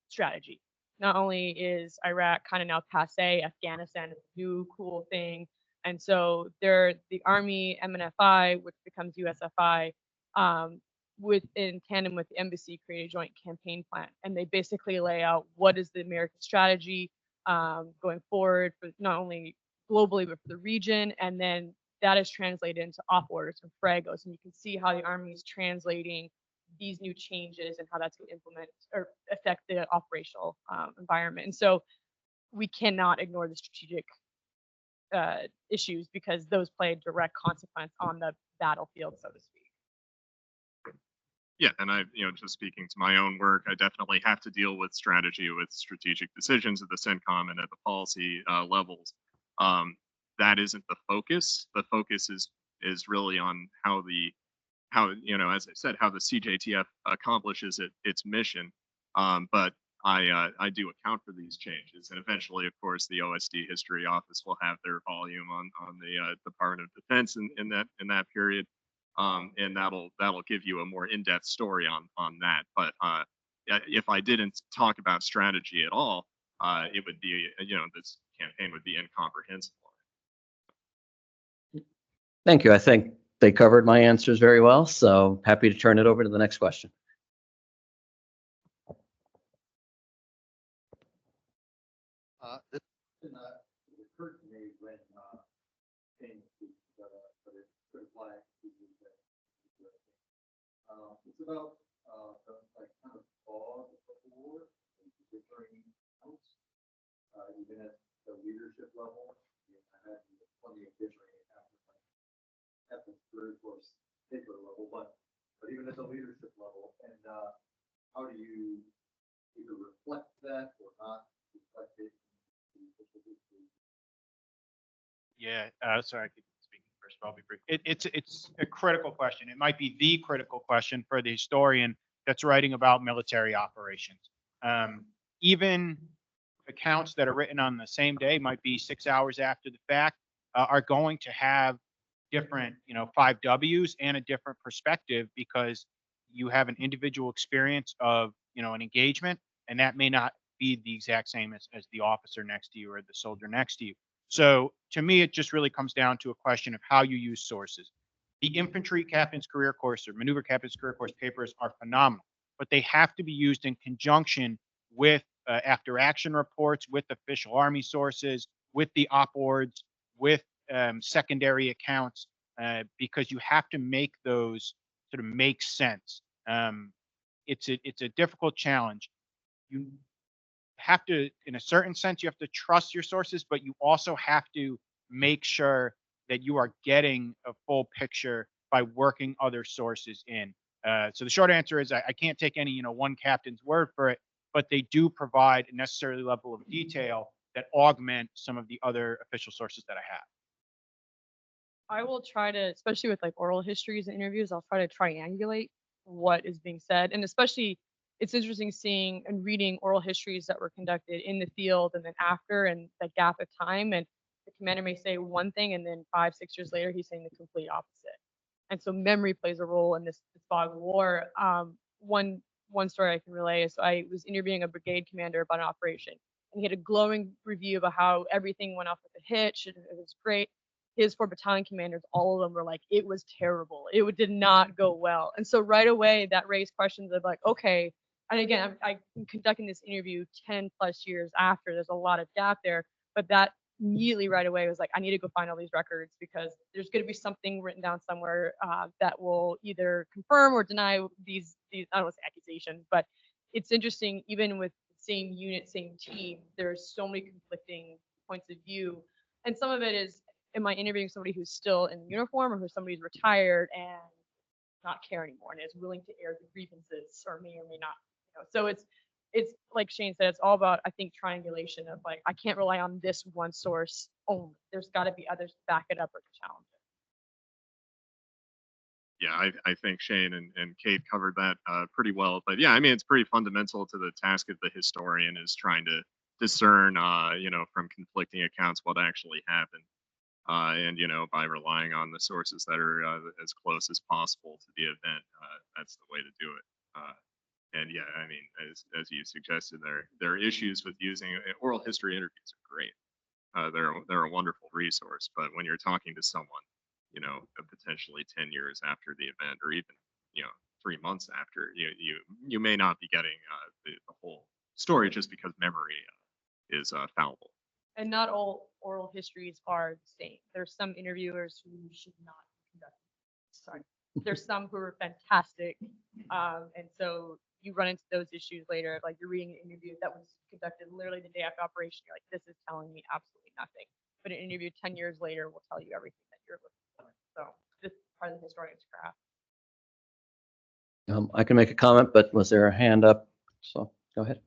strategy. Not only is Iraq kind of now passe, Afghanistan is a new cool thing. And so the Army MNFI, which becomes USFI, in tandem with the embassy, create a joint campaign plan. And they basically lay out what is the American strategy going forward for not only globally, but for the region. And then that is translated into op orders and fragos. And you can see how the Army is translating these new changes and how that's going to implement or affect the operational environment. And so we cannot ignore the strategic issues because those play a direct consequence on the battlefield, so to speak. Yeah, and just speaking to my own work, I definitely have to deal with strategy, with strategic decisions at the CENTCOM and at the policy levels. That isn't the focus. The focus is really on how as I said, how the CJTF accomplishes its mission. But I do account for these changes, and eventually, of course, the OSD History Office will have their volume on the Department of Defense in that period, and that'll give you a more in-depth story on that. But if I didn't talk about strategy at all, it would be this campaign would be incomprehensible. Thank you. I think they covered my answers very well, so happy to turn it over to the next question. This occurred to me when came to the flag. It's about the like kind of fog before differing accounts, even at the leadership level. I had plenty of differing at the third course paper level, but even at the leadership level, and how do you either reflect that or not reflect it? Yeah, sorry, I keep speaking first, but I'll be brief. It's a critical question. It might be the critical question for the historian that's writing about military operations. Even accounts that are written on the same day, might be 6 hours after the fact, are going to have different, 5 Ws and a different perspective because you have an individual experience of, an engagement, and that may not be the exact same as the officer next to you or the soldier next to you. So to me, it just really comes down to a question of how you use sources. The infantry captain's career course or maneuver captain's career course papers are phenomenal, but they have to be used in conjunction with after action reports, with official Army sources, with the op ords, with secondary accounts, because you have to make those sort of make sense. It's a difficult challenge. You have to, in a certain sense, you have to trust your sources, but you also have to make sure that you are getting a full picture by working other sources in. So the short answer is I can't take any, one captain's word for it, but they do provide a necessary level of detail that augment some of the other official sources that I have. I will try to, especially with like oral histories and interviews, I'll try to triangulate what is being said. And especially, it's interesting seeing and reading oral histories that were conducted in the field and then after, and that gap of time. And the commander may say one thing, and then 5-6 years later, he's saying the complete opposite. And so memory plays a role in this fog of war. One story I can relay is I was interviewing a brigade commander about an operation, and he had a glowing review about how everything went off with a hitch and it was great. His 4 battalion commanders, all of them were like, it was terrible. It did not go well. And so right away that raised questions of like, okay, and again, I'm conducting this interview 10 plus years after. There's a lot of gap there, but that immediately right away was like, I need to go find all these records because there's going to be something written down somewhere that will either confirm or deny these I don't want to say accusations, but it's interesting, even with same unit, same team, there's so many conflicting points of view. And some of it is, am I interviewing somebody who's still in uniform or who's somebody who's retired and not care anymore and is willing to air the grievances or may not, so it's like Shane said, it's all about, I think, triangulation of like, I can't rely on this one source only. There's got to be others to back it up or to challenge it. Yeah, I think Shane and Kate covered that pretty well. But yeah, I mean, it's pretty fundamental to the task of the historian is trying to discern, from conflicting accounts what actually happened. And, by relying on the sources that are as close as possible to the event, that's the way to do it. And yeah, I mean, as you suggested, there are issues with using oral history interviews are great. They're a wonderful resource, but when you're talking to someone, potentially 10 years after the event, or even 3 months after, you may not be getting the whole story just because memory is fallible. And not all oral histories are the same. There's some interviewers who should not conduct. Sorry, there's some who are fantastic, and so you run into those issues later. Like you're reading an interview that was conducted literally the day after operation. You're like, this is telling me absolutely nothing. But an interview 10 years later will tell you everything that you're looking for. So this is part of the historian's craft. I can make a comment, but was there a hand up? So go ahead.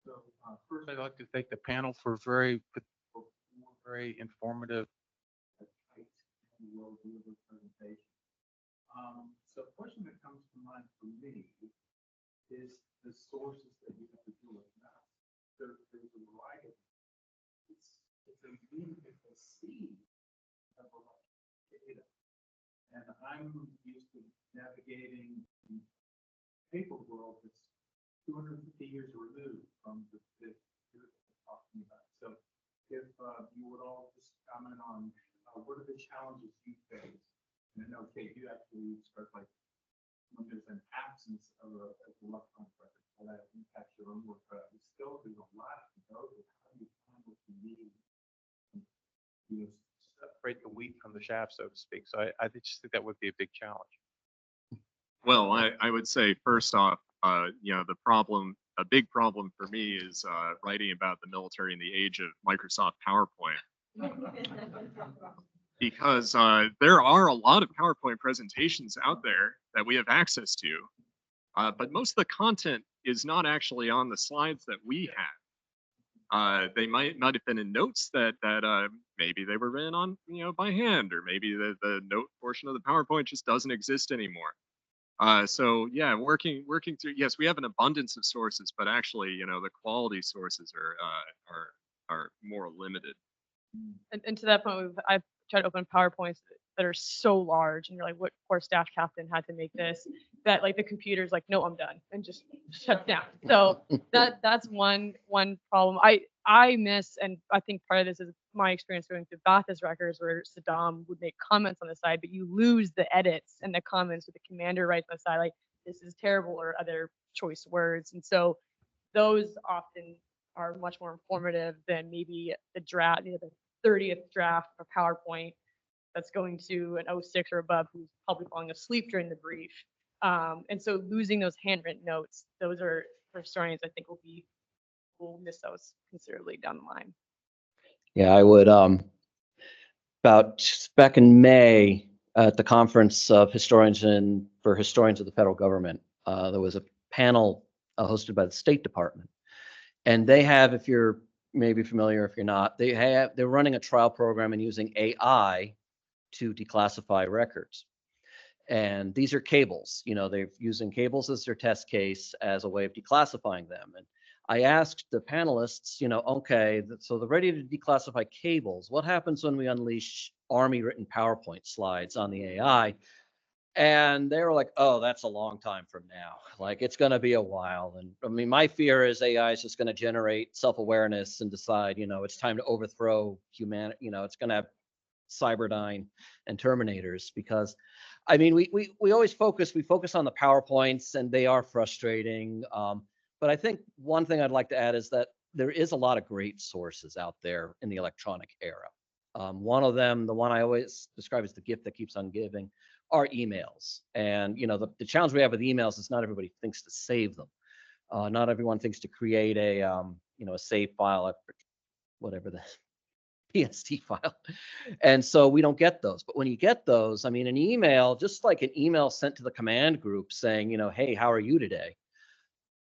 So first, I'd like to thank the panel for very informative, tight, and well-delivered presentation. So the question that comes to mind for me is the sources that you have to deal with now. There's a variety. It's a meaningful sea of data, and I'm used to navigating the paper world that's 250 years removed from the period we're talking about. So if you would all just comment on what are the challenges you face? And I know, Kate, you actually start like when there's an absence of a electronic record, how that impacts your own work, but still there's a lot to go to. How do you find what you need? Separate the wheat from the chaff, so to speak. So I just think that would be a big challenge. Well, I would say first off, a big problem for me is writing about the military in the age of Microsoft PowerPoint. Because there are a lot of PowerPoint presentations out there that we have access to, but most of the content is not actually on the slides that we have. They might have been in notes that maybe they were written on by hand, or maybe the note portion of the PowerPoint just doesn't exist anymore. So yeah, working through, yes, we have an abundance of sources, but actually, the quality sources are more limited. And to that point, I've tried to open PowerPoints that are so large, and you're like, what poor staff captain had to make this? That like the computer's like, no, I'm done, and just shuts down. So that's one problem. I miss, and I think part of this is my experience going through Ba'athist records where Saddam would make comments on the side, but you lose the edits and the comments with the commander writes on the side, like this is terrible or other choice words. And so those often are much more informative than maybe the draft, the 30th draft of PowerPoint that's going to an 06 or above who's probably falling asleep during the brief. And so losing those handwritten notes, those are for historians, I think we'll miss those considerably down the line. Yeah, I would, back in May at the conference of historians for historians of the federal government, there was a panel hosted by the State Department. And they have, if you're maybe familiar, if you're not, they're running a trial program and using AI to declassify records. And these are cables, they're using cables as their test case as a way of declassifying them. And I asked the panelists, okay, so they're ready to declassify cables. What happens when we unleash Army written PowerPoint slides on the AI? And they were like, oh, that's a long time from now. Like, it's going to be a while. And I mean, my fear is AI is just going to generate self-awareness and decide, it's time to overthrow humanity. It's going to have Cyberdyne and Terminators, because I mean, we always focus on the PowerPoints, and they are frustrating. But I think one thing I'd like to add is that there is a lot of great sources out there in the electronic era. One of them, the one I always describe as the gift that keeps on giving, are emails. And the challenge we have with emails is not everybody thinks to save them. Not everyone thinks to create a save file, whatever the PSD file. And so we don't get those. But when you get those, I mean, an email, just like an email sent to the command group saying, hey, how are you today?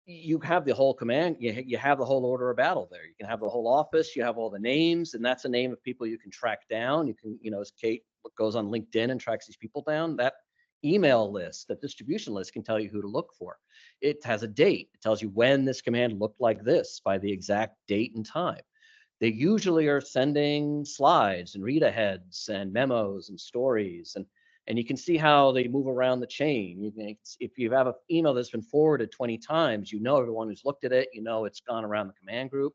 You have the whole command, you have the whole order of battle there. You can have the whole office, you have all the names, and that's a name of people you can track down. You can, as Kate goes on LinkedIn and tracks these people down, that email list, that distribution list can tell you who to look for. It has a date. It tells you when this command looked like this by the exact date and time. They usually are sending slides and read aheads and memos and stories, and you can see how they move around the chain. If you have an email that's been forwarded 20 times, everyone who's looked at it, it's gone around the command group,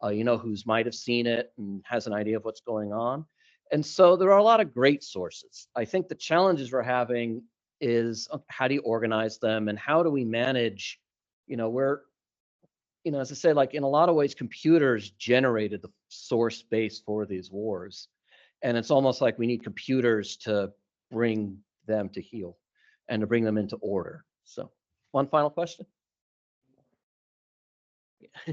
who's might have seen it and has an idea of what's going on. And so there are a lot of great sources. I think the challenges we're having is how do you organize them and how do we manage, as I say, like in a lot of ways, computers generated the source base for these wars. And it's almost like we need computers to bring them to heel and to bring them into order. So one final question. I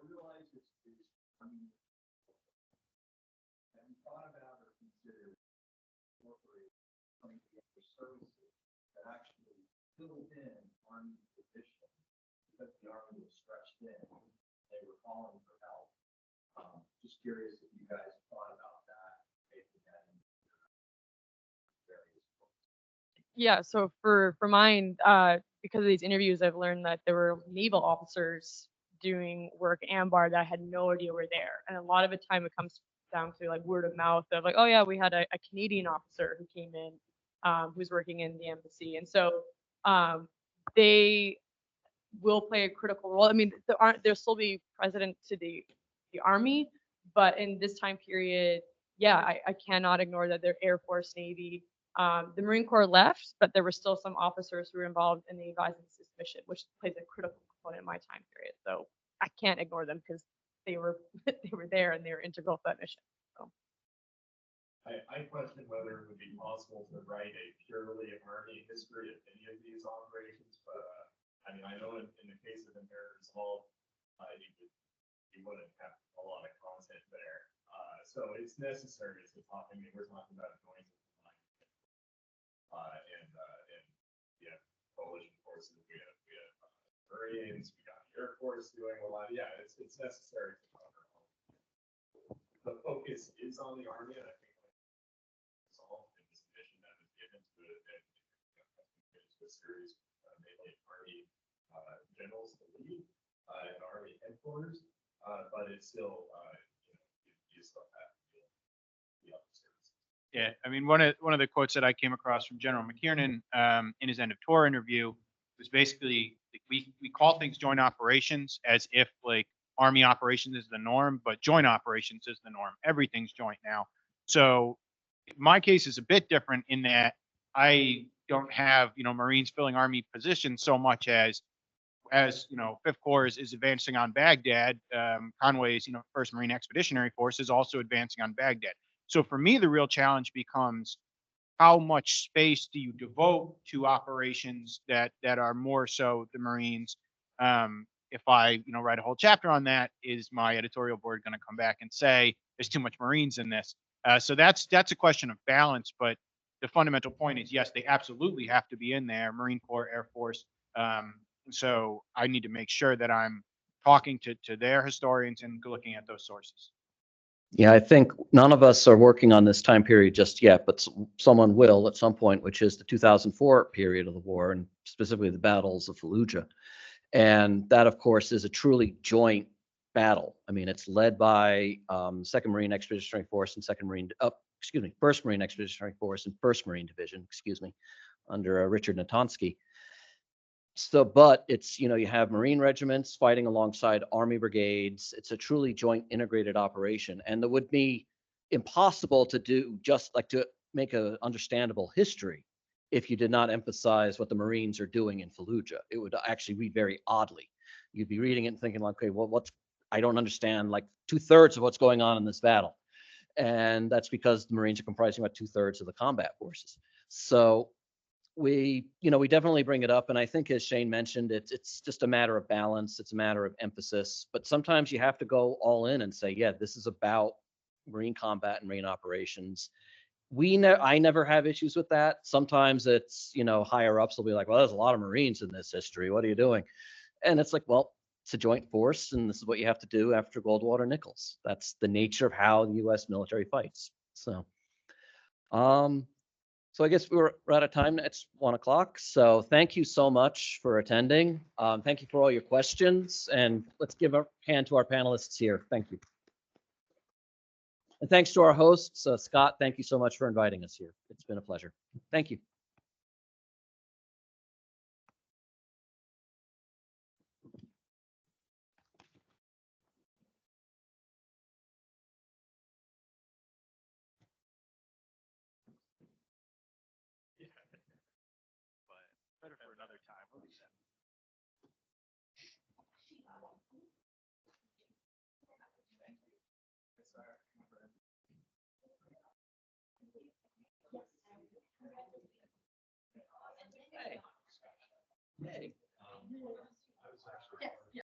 realize it's have you thought about or considered incorporating some of the other services that actually filled in Army position because the Army was stretched thin, they were calling for help. Just curious if you guys thought about that, making that in various books. Yeah, so for mine, because of these interviews, I've learned that there were naval officers doing work in Ambar that I had no idea were there. And a lot of the time it comes down to like word of mouth of like, oh yeah, we had a Canadian officer who came in, who's working in the embassy. And so they will play a critical role. I mean, they'll still be president to the Army, but in this time period, yeah, I cannot ignore that they're Air Force, Navy. The Marine Corps left, but there were still some officers who were involved in the advise and assist mission, which plays a critical component in my time period. So I can't ignore them because they were they were there and they were integral to that mission. So. I question whether it would be possible to write a purely Army history of any of these operations, but I mean, I know in the case of American Resolve, you wouldn't have a lot of content there. So it's necessary to talk. I mean, we're talking about joint and yeah, coalition forces. We have Marines. We got the Air Force doing a lot. Yeah, it's necessary to cover all. The focus is on the Army, and I think Resolve in this mission that is given to it, and to a series mainly Army generals to lead and Army headquarters, but it's still you still have the other services. Yeah, I mean, one of the quotes that I came across from General McKiernan in his end of tour interview was basically like, we call things joint operations as if like Army operations is the norm, but joint operations is the norm. Everything's joint now. So my case is a bit different in that I don't have Marines filling Army positions so much as Fifth Corps is advancing on Baghdad. Conway's 1st Marine Expeditionary Force is also advancing on Baghdad. So for me, the real challenge becomes how much space do you devote to operations that are more so the Marines? If I write a whole chapter on that, is my editorial board going to come back and say there's too much Marines in this? So that's a question of balance. But the fundamental point is yes, they absolutely have to be in there, Marine Corps, Air Force. So I need to make sure that I'm talking to their historians and looking at those sources. Yeah, I think none of us are working on this time period just yet, but someone will at some point, which is the 2004 period of the war, and specifically the battles of Fallujah. And that, of course, is a truly joint battle. I mean, it's led by 2nd Marine Expeditionary Force and 1st Marine Expeditionary Force and 1st Marine Division, under Richard Natonsky. So, but it's, you have Marine regiments fighting alongside Army brigades. It's a truly joint integrated operation. And it would be impossible to do just like to make an understandable history if you did not emphasize what the Marines are doing in Fallujah. It would actually read very oddly. you'd be reading it and thinking like, okay, well, I don't understand like 2/3 of what's going on in this battle. And that's because the Marines are comprising about 2/3 of the combat forces. So we definitely bring it up. And I think, as Shane mentioned, it's just a matter of balance. It's a matter of emphasis. But sometimes you have to go all in and say, yeah, this is about Marine combat and Marine operations. I never have issues with that. Sometimes it's, higher ups will be like, well, there's a lot of Marines in this history. What are you doing? And it's like, well, it's a joint force, and this is what you have to do after Goldwater Nichols. That's the nature of how the U.S. military fights. So I guess we're out of time. It's 1:00. So thank you so much for attending. Thank you for all your questions, and let's give a hand to our panelists here. Thank you. And thanks to our hosts. Scott, thank you so much for inviting us here. It's been a pleasure. Thank you. Better for another time. Hey.